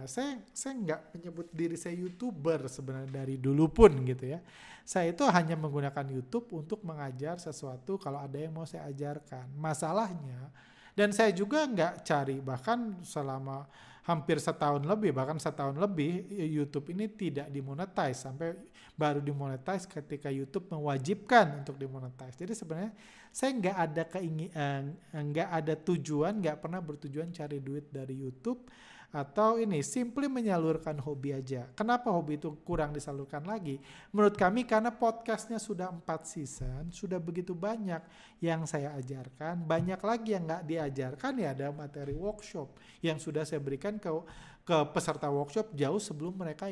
saya nggak menyebut diri saya YouTuber sebenarnya dari dulu pun gitu ya. Saya itu hanya menggunakan YouTube untuk mengajar sesuatu kalau ada yang mau saya ajarkan. Masalahnya, dan saya juga nggak cari, bahkan selama hampir setahun lebih YouTube ini tidak dimonetize, sampai baru dimonetize ketika YouTube mewajibkan untuk dimonetize. Jadi sebenarnya saya nggak ada tujuan, nggak pernah bertujuan cari duit dari YouTube, atau simply menyalurkan hobi aja. Kenapa hobi itu kurang disalurkan lagi? Menurut kami karena podcastnya sudah 4 season, sudah begitu banyak yang saya ajarkan, banyak lagi yang nggak diajarkan. Ya ada materi workshop yang sudah saya berikan ke peserta workshop jauh sebelum mereka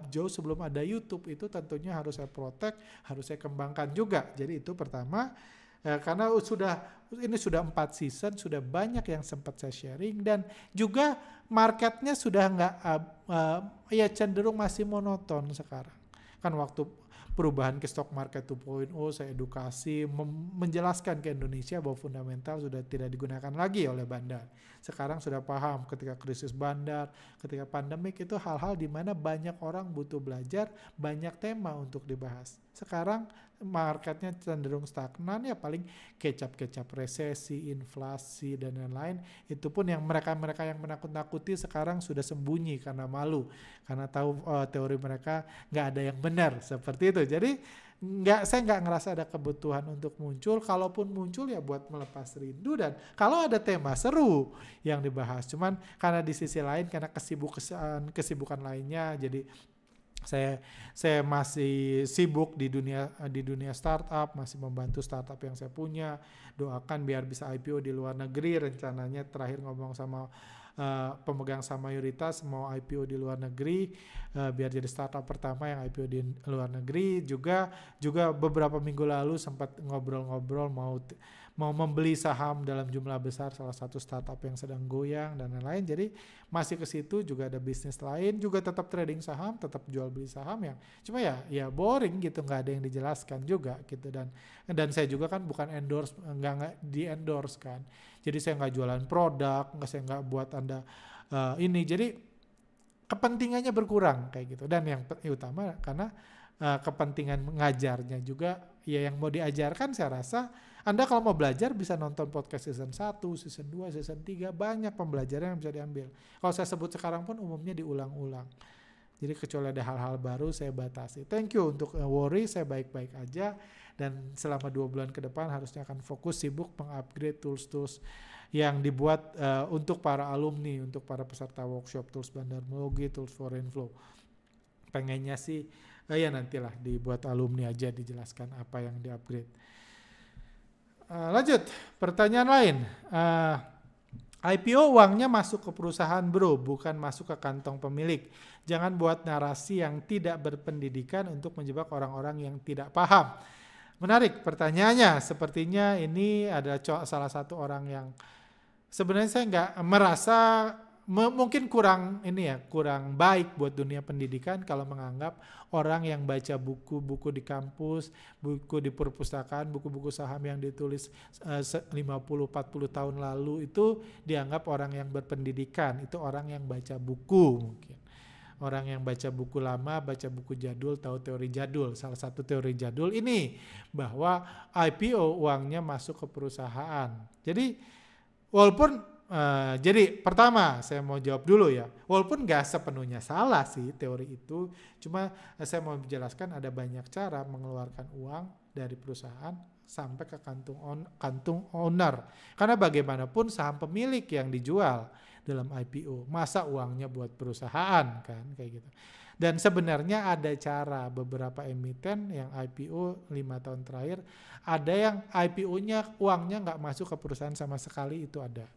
jauh sebelum ada YouTube. Itu tentunya harus saya protect, harus saya kembangkan juga. Jadi itu pertama. Karena ini sudah 4 season, sudah banyak yang sempat saya sharing, dan juga marketnya sudah cenderung masih monoton sekarang. Kan waktu perubahan ke stock market 2.0 saya edukasi, menjelaskan ke Indonesia bahwa fundamental sudah tidak digunakan lagi oleh bandar. Sekarang sudah paham ketika krisis bandar, ketika pandemik, itu hal-hal di mana banyak orang butuh belajar, banyak tema untuk dibahas. Sekarang marketnya cenderung stagnan, ya paling kecap-kecap resesi, inflasi, dan lain-lain. Itu pun yang mereka yang menakut-nakuti sekarang sudah sembunyi karena malu, karena tahu teori mereka nggak ada yang benar seperti itu. Jadi saya nggak ngerasa ada kebutuhan untuk muncul. Kalaupun muncul ya buat melepas rindu, dan kalau ada tema seru yang dibahas. Cuman karena di sisi lain, karena kesibukan lainnya, jadi saya masih sibuk di dunia startup, masih membantu startup yang saya punya. Doakan biar bisa IPO di luar negeri. Rencananya terakhir ngomong sama pemegang saham mayoritas mau IPO di luar negeri, biar jadi startup pertama yang IPO di luar negeri. Juga beberapa minggu lalu sempat ngobrol-ngobrol mau membeli saham dalam jumlah besar salah satu startup yang sedang goyang dan lain-lain. Jadi masih ke situ. Juga ada bisnis lain, juga tetap trading saham, tetap jual beli saham, yang cuma ya boring gitu, nggak ada yang dijelaskan juga gitu. Dan saya juga kan bukan nggak di endorse kan. Jadi saya nggak jualan produk, saya nggak buat Anda ini. Jadi kepentingannya berkurang kayak gitu. Dan yang utama karena kepentingan mengajarnya juga, ya yang mau diajarkan saya rasa Anda kalau mau belajar bisa nonton podcast season 1, season 2, season 3, banyak pembelajaran yang bisa diambil. Kalau saya sebut sekarang pun umumnya diulang-ulang. Jadi kecuali ada hal-hal baru saya batasi. Thank you untuk worry, saya baik-baik aja. Dan selama 2 bulan ke depan harusnya akan fokus sibuk mengupgrade tools-tools yang dibuat untuk para alumni, untuk para peserta workshop, tools bandarmologi, tools foreign flow. Pengennya sih ya nantilah dibuat alumni aja, dijelaskan apa yang di-upgrade. Lanjut, pertanyaan lain. IPO uangnya masuk ke perusahaan bro, bukan masuk ke kantong pemilik. Jangan buat narasi yang tidak berpendidikan untuk menjebak orang-orang yang tidak paham. Menarik pertanyaannya, sepertinya ini adalah salah satu orang yang sebenarnya saya nggak merasa mungkin kurang kurang baik buat dunia pendidikan kalau menganggap orang yang baca buku-buku di kampus, buku di perpustakaan, buku-buku saham yang ditulis 50-40 tahun lalu itu dianggap orang yang berpendidikan. Itu orang yang baca buku mungkin. Orang yang baca buku lama, baca buku jadul, tahu teori jadul. Salah satu teori jadul ini bahwa IPO uangnya masuk ke perusahaan. Jadi walaupun jadi pertama saya mau jawab dulu ya, walaupun gak sepenuhnya salah sih teori itu, cuma saya mau menjelaskan ada banyak cara mengeluarkan uang dari perusahaan sampai ke kantung owner. Karena bagaimanapun saham pemilik yang dijual dalam IPO, masa uangnya buat perusahaan kan kayak gitu. Dan sebenarnya ada cara, beberapa emiten yang IPO 5 tahun terakhir, ada yang IPO-nya uangnya nggak masuk ke perusahaan sama sekali, itu ada.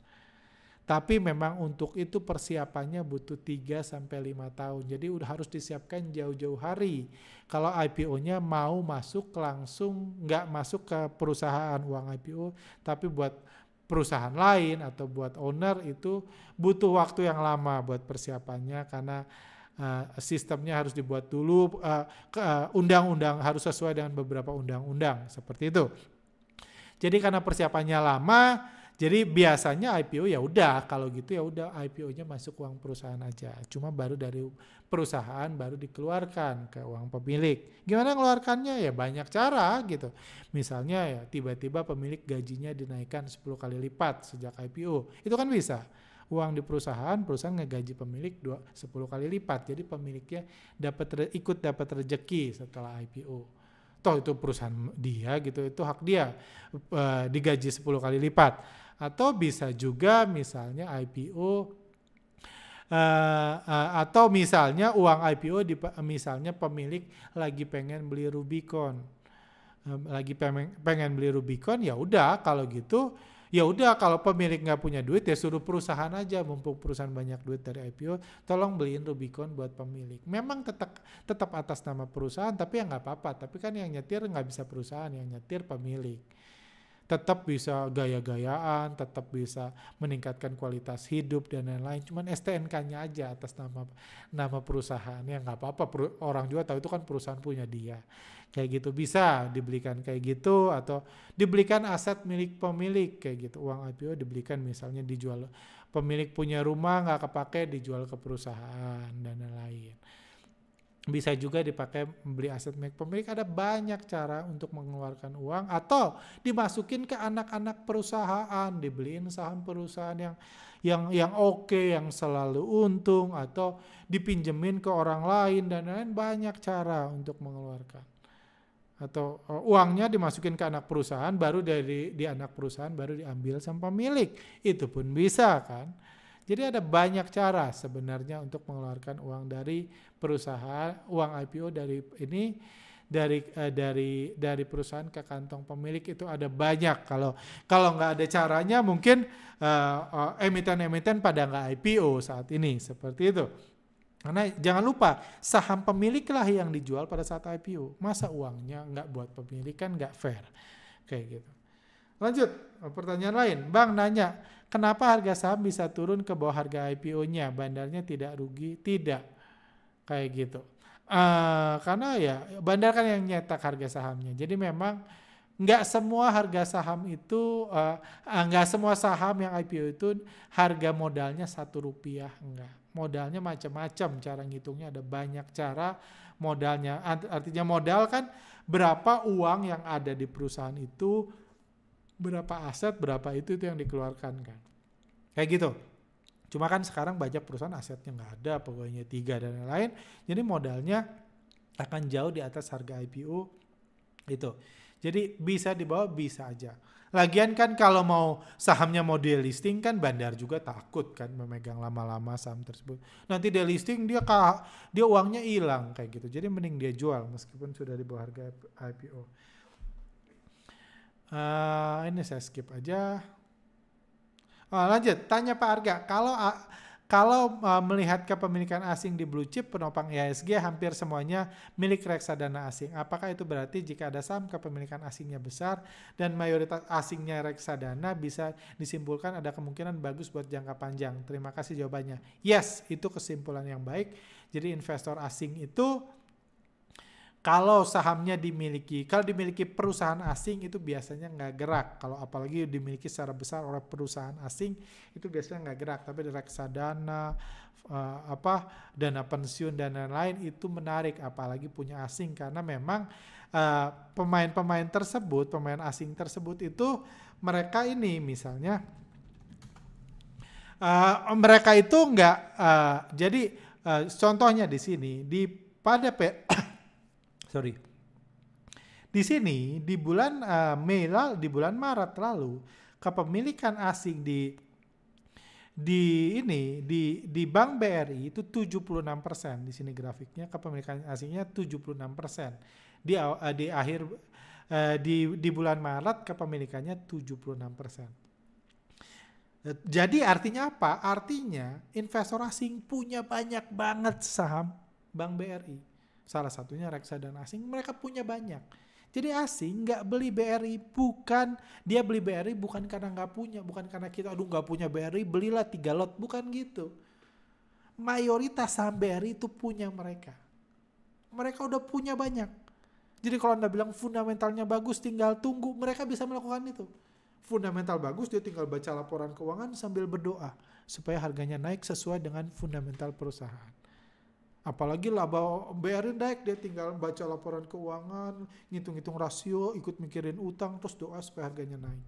Tapi memang untuk itu persiapannya butuh 3-5 tahun. Jadi udah harus disiapkan jauh-jauh hari. Kalau IPO-nya mau masuk langsung, nggak masuk ke perusahaan uang IPO, tapi buat perusahaan lain atau buat owner, itu butuh waktu yang lama buat persiapannya karena sistemnya harus dibuat dulu, undang-undang harus sesuai dengan beberapa undang-undang seperti itu. Jadi karena persiapannya lama, jadi biasanya IPO ya udah, kalau gitu ya udah IPO-nya masuk uang perusahaan aja. Cuma baru dari perusahaan baru dikeluarkan ke uang pemilik. Gimana ngeluarkannya? Ya banyak cara gitu. Misalnya ya tiba-tiba pemilik gajinya dinaikkan 10 kali lipat sejak IPO. Itu kan bisa. Uang di perusahaan ngegaji pemilik 10 kali lipat. Jadi pemiliknya ikut dapat rezeki setelah IPO. Toh itu perusahaan dia gitu, itu hak dia digaji 10 kali lipat. Atau bisa juga misalnya IPO atau misalnya uang IPO misalnya pemilik lagi pengen beli Rubicon, pengen beli Rubicon, ya udah kalau gitu ya udah, kalau pemilik nggak punya duit ya suruh perusahaan aja, mumpung perusahaan banyak duit dari IPO, tolong beliin Rubicon buat pemilik. Memang tetap atas nama perusahaan, tapi ya nggak apa-apa. Tapi kan yang nyetir nggak bisa perusahaan, yang nyetir pemilik. Tetap bisa gaya-gayaan, tetap bisa meningkatkan kualitas hidup dan lain-lain. Cuman STNK-nya aja atas nama perusahaan. Ya nggak apa-apa, orang juga tahu itu kan perusahaan punya dia. Kayak gitu bisa dibelikan kayak gitu, atau dibelikan aset milik pemilik kayak gitu. Uang IPO dibelikan misalnya dijual, pemilik punya rumah nggak kepake dijual ke perusahaan dan lain-lain. Bisa juga dipakai beli aset milik pemilik. Ada banyak cara untuk mengeluarkan uang, atau dimasukin ke anak-anak perusahaan, dibeliin saham perusahaan yang oke, yang selalu untung, atau dipinjemin ke orang lain dan lain-lain. Banyak cara untuk mengeluarkan. Atau uangnya dimasukin ke anak perusahaan, baru di anak perusahaan baru diambil sama pemilik. Itu pun bisa kan. Jadi ada banyak cara sebenarnya untuk mengeluarkan uang dari perusahaan, uang IPO dari perusahaan ke kantong pemilik. Itu ada banyak. Kalau nggak ada caranya, mungkin emiten-emiten pada nggak IPO saat ini seperti itu. Karena jangan lupa, saham pemilik lah yang dijual pada saat IPO. Masa uangnya nggak buat pemilik, kan nggak fair kayak gitu. Lanjut, pertanyaan lain. Bang nanya, kenapa harga saham bisa turun ke bawah harga IPO-nya? Bandarnya tidak rugi? Tidak. Kayak gitu. Karena ya bandar kan yang nyetak harga sahamnya. Jadi memang nggak semua harga saham itu, nggak semua saham yang IPO itu harga modalnya Rp1. Enggak. Modalnya macam-macam. Cara ngitungnya ada banyak cara modalnya. Artinya modal kan berapa uang yang ada di perusahaan itu, berapa aset, berapa itu yang dikeluarkan kan. Kayak gitu. Cuma kan sekarang banyak perusahaan asetnya nggak ada, pokoknya 3 dan lain-lain. Jadi modalnya akan jauh di atas harga IPO itu. Jadi bisa dibawa, bisa aja. Lagian kan kalau mau sahamnya mau delisting kan bandar juga takut kan memegang lama-lama saham tersebut. Nanti delisting dia uangnya hilang kayak gitu. Jadi mending dia jual meskipun sudah di bawah harga IPO. Ini saya skip aja. Lanjut, tanya Pak Arga, kalau melihat kepemilikan asing di blue chip penopang IHSG hampir semuanya milik reksadana asing. Apakah itu berarti jika ada saham kepemilikan asingnya besar dan mayoritas asingnya reksadana bisa disimpulkan ada kemungkinan bagus buat jangka panjang? Terima kasih jawabannya. Yes, itu kesimpulan yang baik. Jadi investor asing itu kalau dimiliki perusahaan asing itu biasanya nggak gerak. Kalau apalagi dimiliki secara besar oleh perusahaan asing itu biasanya nggak gerak. Tapi reksadana, dana pensiun dan lain-lain itu menarik. Apalagi punya asing karena memang pemain asing tersebut itu mereka ini misalnya mereka itu nggak. Jadi contohnya di sini di sini di bulan Maret lalu kepemilikan asing di Bank BRI itu 76%. Di sini grafiknya kepemilikan asingnya 76%. Di bulan Maret kepemilikannya 76%. Jadi artinya apa? Artinya investor asing punya banyak banget saham Bank BRI. Salah satunya reksadana asing, mereka punya banyak. Jadi asing nggak beli BRI, dia beli BRI bukan karena nggak punya, bukan karena kita nggak punya BRI, belilah 3 lot, bukan gitu. Mayoritas saham BRI itu punya mereka. Mereka udah punya banyak. Jadi kalau Anda bilang fundamentalnya bagus, tinggal tunggu, mereka bisa melakukan itu. Fundamental bagus, dia tinggal baca laporan keuangan sambil berdoa supaya harganya naik sesuai dengan fundamental perusahaan. Apalagi laba BRI naik, dia tinggal baca laporan keuangan, ngitung-ngitung rasio, ikut mikirin utang, terus doa supaya harganya naik.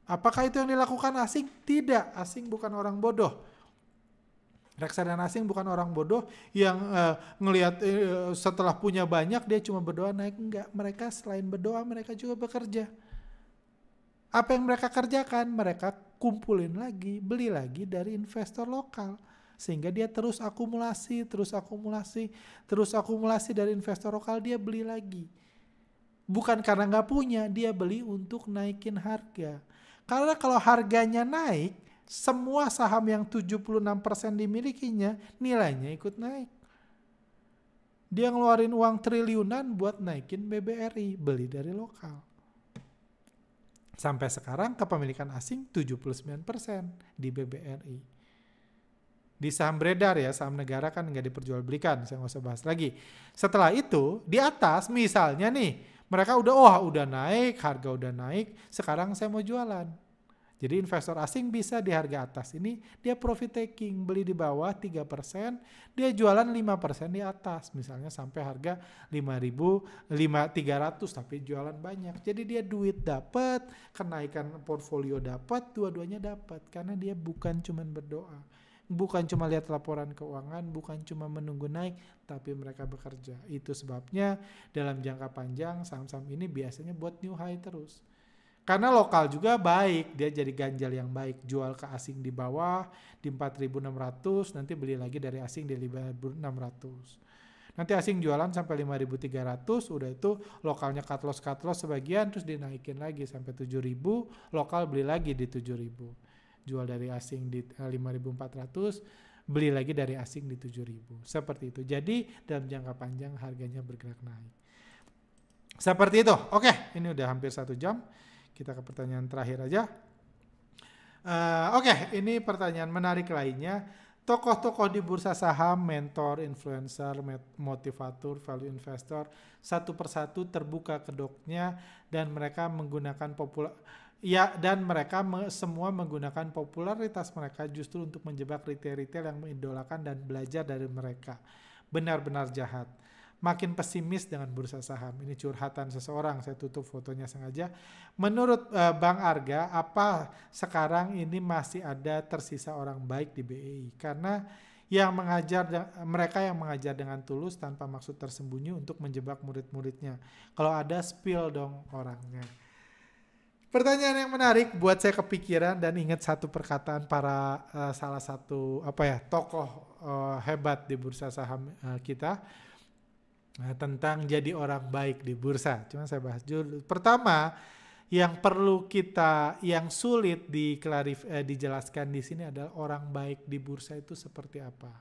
Apakah itu yang dilakukan asing? Tidak, asing bukan orang bodoh. Reksadana asing bukan orang bodoh yang ngelihat setelah punya banyak dia cuma berdoa naik. Enggak, mereka selain berdoa mereka juga bekerja. Apa yang mereka kerjakan? Mereka kumpulin lagi, beli lagi dari investor lokal. Sehingga dia terus akumulasi dari investor lokal, dia beli lagi. Bukan karena nggak punya, dia beli untuk naikin harga. Karena kalau harganya naik, semua saham yang 76% dimilikinya, nilainya ikut naik. Dia ngeluarin uang triliunan buat naikin BBRI, beli dari lokal. Sampai sekarang kepemilikan asing 79% di BBRI. Di saham beredar ya, saham negara kan nggak diperjualbelikan, saya nggak usah bahas lagi. Setelah itu, di atas misalnya nih, mereka udah naik, harga udah naik, sekarang saya mau jualan. Jadi investor asing bisa di harga atas ini, dia profit taking, beli di bawah 3%, dia jualan 5% di atas. Misalnya sampai harga 5.300, tapi jualan banyak. Jadi dia duit dapat, kenaikan portfolio dapat, dua-duanya dapat. Karena dia bukan cuma berdoa. Bukan cuma lihat laporan keuangan, bukan cuma menunggu naik, tapi mereka bekerja. Itu sebabnya dalam jangka panjang saham-saham ini biasanya buat new high terus. Karena lokal juga baik, dia jadi ganjal yang baik. Jual ke asing di bawah, di 4.600, nanti beli lagi dari asing di 5.600. Nanti asing jualan sampai 5.300, udah itu lokalnya cut loss sebagian, terus dinaikin lagi sampai 7.000, lokal beli lagi di 7.000. Jual dari asing di 5.400, beli lagi dari asing di 7.000. Seperti itu. Jadi dalam jangka panjang harganya bergerak naik. Seperti itu. Oke, ini udah hampir 1 jam. Kita ke pertanyaan terakhir aja. Oke, ini pertanyaan menarik lainnya. Tokoh-tokoh di bursa saham, mentor, influencer, motivator, value investor, satu persatu terbuka kedoknya dan mereka menggunakan semua menggunakan popularitas mereka justru untuk menjebak retail-retail yang mengidolakan dan belajar dari mereka. Benar-benar jahat. Makin pesimis dengan bursa saham. Ini curhatan seseorang, saya tutup fotonya sengaja. Menurut Bang Arga, apa sekarang ini masih ada tersisa orang baik di BEI? Karena mereka yang mengajar dengan tulus tanpa maksud tersembunyi untuk menjebak murid-muridnya. Kalau ada, spill dong orangnya. Pertanyaan yang menarik buat saya kepikiran dan ingat satu perkataan para salah satu tokoh hebat di bursa saham kita tentang jadi orang baik di bursa. Cuma saya bahas dulu. Pertama, Yang perlu yang sulit dijelaskan di sini adalah orang baik di bursa itu seperti apa.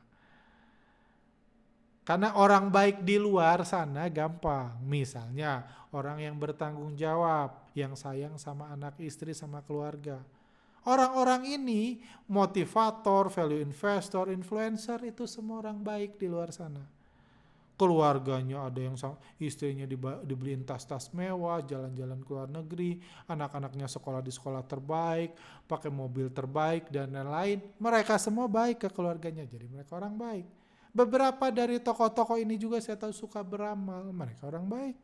Karena orang baik di luar sana gampang. Misalnya orang yang bertanggung jawab, yang sayang sama anak istri sama keluarga. Orang-orang ini motivator, value investor, influencer itu semua orang baik di luar sana. Keluarganya ada yang istrinya dibeliin tas-tas mewah, jalan-jalan ke luar negeri, anak-anaknya sekolah di sekolah terbaik, pakai mobil terbaik dan lain-lain. Mereka semua baik ke keluarganya, jadi mereka orang baik. Beberapa dari tokoh-tokoh ini juga saya tahu suka beramal, mereka orang baik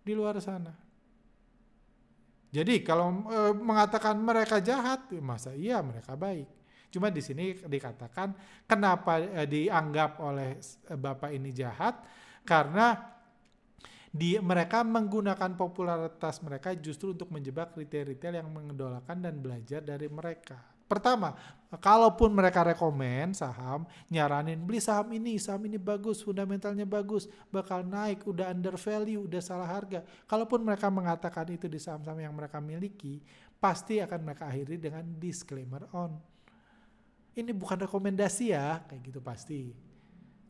di luar sana. Jadi kalau mengatakan mereka jahat, masa iya mereka baik. Cuma di sini dikatakan kenapa dianggap oleh Bapak ini jahat, karena mereka menggunakan popularitas mereka justru untuk menjebak retail-retail yang mengidolakan dan belajar dari mereka. Pertama, kalaupun mereka rekomen saham, nyaranin beli saham ini bagus, fundamentalnya bagus, bakal naik, udah under value, udah salah harga. Kalaupun mereka mengatakan itu di saham-saham yang mereka miliki, pasti akan mereka akhiri dengan disclaimer on. Ini bukan rekomendasi ya, kayak gitu pasti.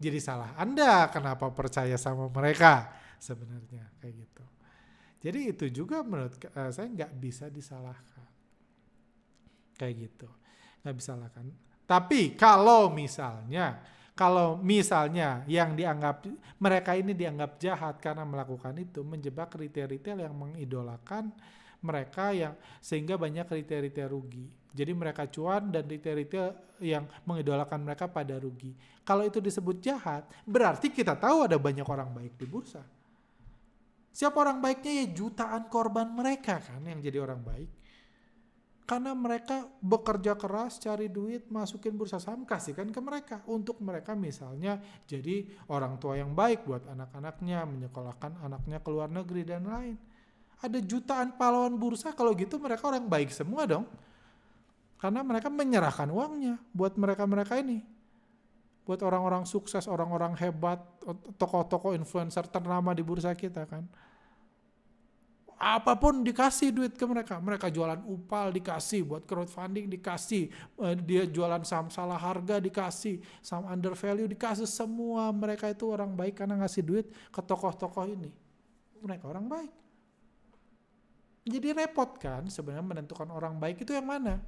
Jadi salah Anda kenapa percaya sama mereka sebenarnya, kayak gitu. Jadi itu juga menurut saya nggak bisa disalahkan. Kayak gitu, nggak bisa lah kan. Tapi kalau misalnya yang dianggap mereka ini dianggap jahat karena melakukan itu, menjebak retail-retail yang mengidolakan mereka yang sehingga banyak retail-retail rugi. Jadi mereka cuan dan retail-retail yang mengidolakan mereka pada rugi. Kalau itu disebut jahat, berarti kita tahu ada banyak orang baik di bursa. Siapa orang baiknya? Ya jutaan korban mereka kan yang jadi orang baik. Karena mereka bekerja keras, cari duit, masukin bursa saham, kasihkan ke mereka. Untuk mereka misalnya jadi orang tua yang baik buat anak-anaknya, menyekolahkan anaknya ke luar negeri dan lain. Ada jutaan pahlawan bursa, kalau gitu mereka orang baik semua dong. Karena mereka menyerahkan uangnya buat mereka-mereka ini. Buat orang-orang sukses, orang-orang hebat, tokoh-tokoh influencer ternama di bursa kita kan. Apapun dikasih duit ke mereka. Mereka jualan upal dikasih, buat crowdfunding dikasih, dia jualan saham salah harga dikasih, saham under value dikasih, semua mereka itu orang baik karena ngasih duit ke tokoh-tokoh ini. Mereka orang baik. Jadi repot kan sebenarnya menentukan orang baik itu yang mana.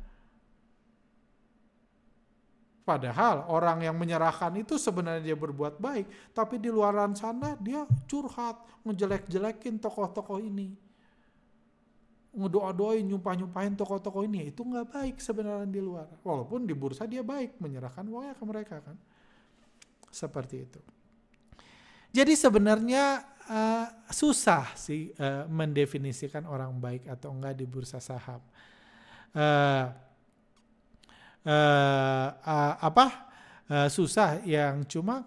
Padahal orang yang menyerahkan itu sebenarnya dia berbuat baik, tapi di luaran sana dia curhat, ngejelek-jelekin tokoh-tokoh ini. Ngedoa-doain, nyumpah-nyumpahin tokoh-tokoh ini, itu nggak baik sebenarnya di luar. Walaupun di bursa dia baik, menyerahkan uangnya ke mereka kan. Seperti itu. Jadi sebenarnya susah sih mendefinisikan orang baik atau enggak di bursa saham. Susah, yang cuma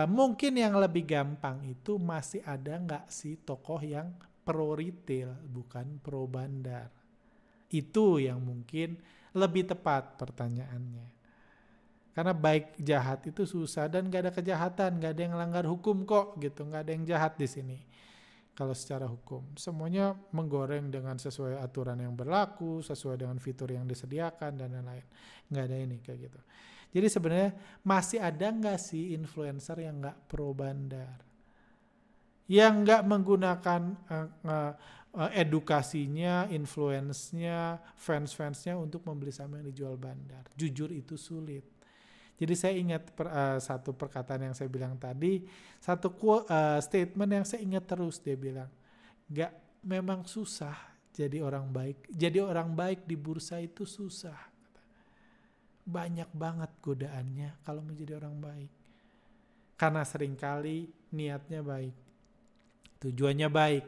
mungkin yang lebih gampang itu masih ada nggak sih tokoh yang pro retail bukan pro bandar. Itu yang mungkin lebih tepat pertanyaannya. Karena baik jahat itu susah dan gak ada kejahatan, gak ada yang melanggar hukum kok gitu, gak ada yang jahat di sini. Kalau secara hukum semuanya menggoreng dengan sesuai aturan yang berlaku, sesuai dengan fitur yang disediakan dan lain-lain. Gak ada ini kayak gitu. Jadi sebenarnya masih ada gak sih influencer yang gak pro bandar? Yang nggak menggunakan edukasinya, influence-nya, fans-fansnya untuk membeli saham yang dijual bandar. Jujur itu sulit. Jadi saya ingat satu perkataan yang saya bilang tadi, satu statement yang saya ingat terus, dia bilang, memang susah jadi orang baik. Jadi orang baik di bursa itu susah. Banyak banget godaannya kalau menjadi orang baik. Karena seringkali niatnya baik. Tujuannya baik,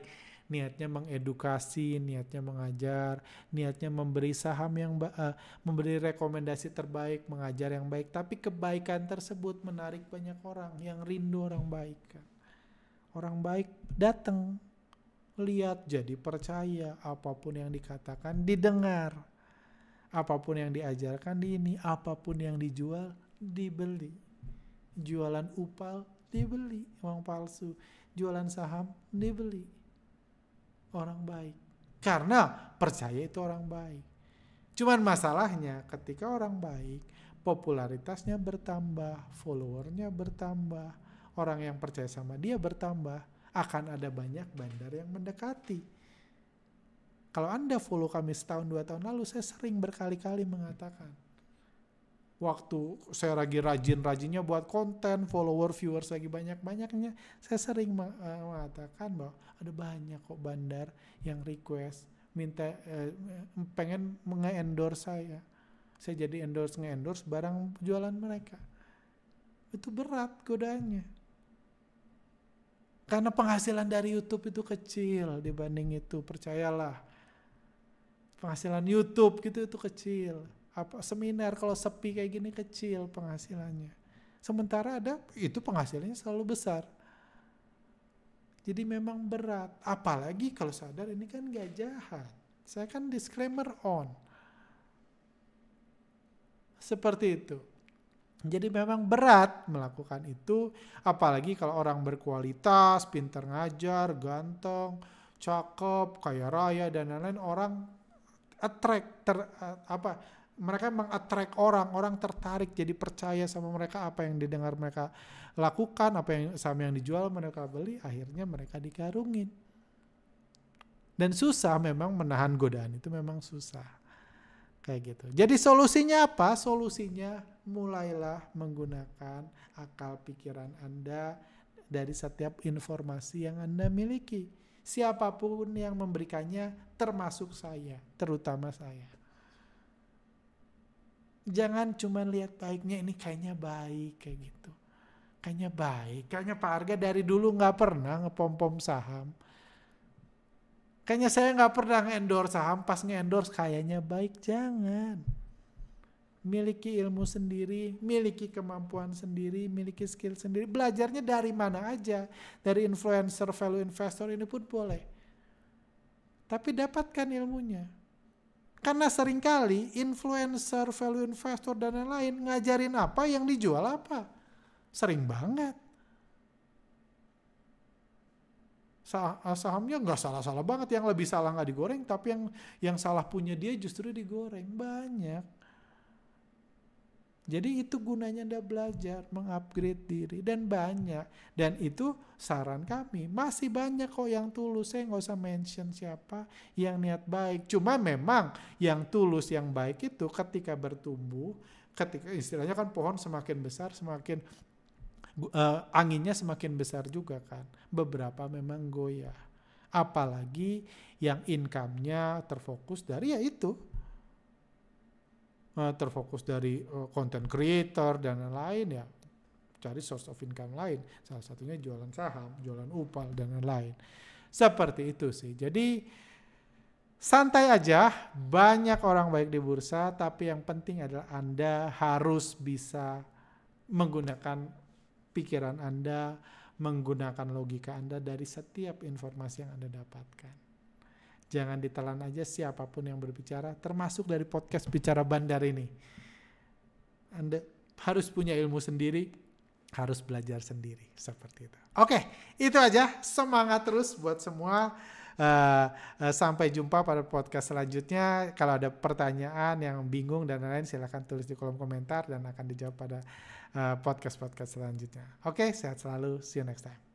niatnya mengedukasi, niatnya mengajar, niatnya memberi saham yang memberi rekomendasi terbaik, mengajar yang baik. Tapi kebaikan tersebut menarik banyak orang yang rindu orang baik. Orang baik datang, lihat, jadi percaya, apapun yang dikatakan didengar, apapun yang diajarkan ini, apapun yang dijual dibeli. Jualan upal dibeli, uang palsu. Jualan saham dibeli. orang baik. Karena percaya itu orang baik. Cuman masalahnya ketika orang baik, popularitasnya bertambah, followernya bertambah, orang yang percaya sama dia bertambah, akan ada banyak bandar yang mendekati. Kalau Anda follow kami setahun 2 tahun lalu, saya sering berkali-kali mengatakan, waktu saya lagi rajin-rajinnya buat konten, follower, viewers lagi banyak-banyaknya, saya sering mengatakan bahwa ada banyak kok bandar yang request, minta pengen nge-endorse saya. Saya jadi nge-endorse barang jualan mereka. Itu berat godaannya. Karena penghasilan dari YouTube itu kecil dibanding itu, percayalah. Penghasilan YouTube gitu itu kecil. Apa seminar kalau sepi kayak gini kecil penghasilannya. Sementara ada itu penghasilannya selalu besar. Jadi memang berat. Apalagi kalau sadar ini kan gak jahat. Saya kan disclaimer on. Seperti itu. Jadi memang berat melakukan itu. Apalagi kalau orang berkualitas, pintar ngajar, ganteng, cakep, kaya raya, dan lain-lain. Orang attract, mereka meng-attract orang tertarik, jadi percaya sama mereka, apa yang didengar mereka lakukan, apa yang sama yang dijual mereka beli, akhirnya mereka dikarungin. Dan susah memang menahan godaan itu, memang susah. Kayak gitu. Jadi solusinya apa? Solusinya mulailah menggunakan akal pikiran Anda dari setiap informasi yang Anda miliki. Siapapun yang memberikannya, termasuk saya, terutama saya. Jangan cuma lihat baiknya, ini kayaknya baik kayak gitu. Kayaknya baik, kayaknya Pak Arga dari dulu nggak pernah ngepom-pom saham. Kayaknya saya nggak pernah nge-endorse saham, pas nge-endorse kayaknya baik. Jangan. Miliki ilmu sendiri, miliki kemampuan sendiri, miliki skill sendiri. Belajarnya dari mana aja. Dari influencer, value investor ini pun boleh. Tapi dapatkan ilmunya. Karena seringkali influencer, value investor, dan lain-lain ngajarin apa, yang dijual apa. Sering banget. Sahamnya nggak salah-salah banget, yang lebih salah nggak digoreng, tapi yang salah punya dia justru digoreng. Banyak. Jadi itu gunanya Anda belajar, mengupgrade diri, dan banyak. Dan itu saran kami, masih banyak kok yang tulus. Saya nggak usah mention siapa yang niat baik. Cuma memang yang tulus, yang baik itu ketika bertumbuh, ketika istilahnya kan pohon semakin besar, semakin anginnya semakin besar juga kan. Beberapa memang goyah. Apalagi yang income-nya terfokus dari ya itu. Terfokus dari content creator dan lain-lain, ya cari source of income lain, salah satunya jualan saham, jualan upal dan lain-lain. Seperti itu sih. Jadi santai aja, banyak orang baik di bursa, tapi yang penting adalah Anda harus bisa menggunakan pikiran Anda, menggunakan logika Anda dari setiap informasi yang Anda dapatkan. Jangan ditelan aja siapapun yang berbicara, termasuk dari podcast Bicara Bandar ini. Anda harus punya ilmu sendiri, harus belajar sendiri. Seperti itu. Oke, itu aja. Semangat terus buat semua. Sampai jumpa pada podcast selanjutnya. Kalau ada pertanyaan yang bingung dan lain-lain, silahkan tulis di kolom komentar dan akan dijawab pada podcast-podcast selanjutnya. Oke, sehat selalu. See you next time.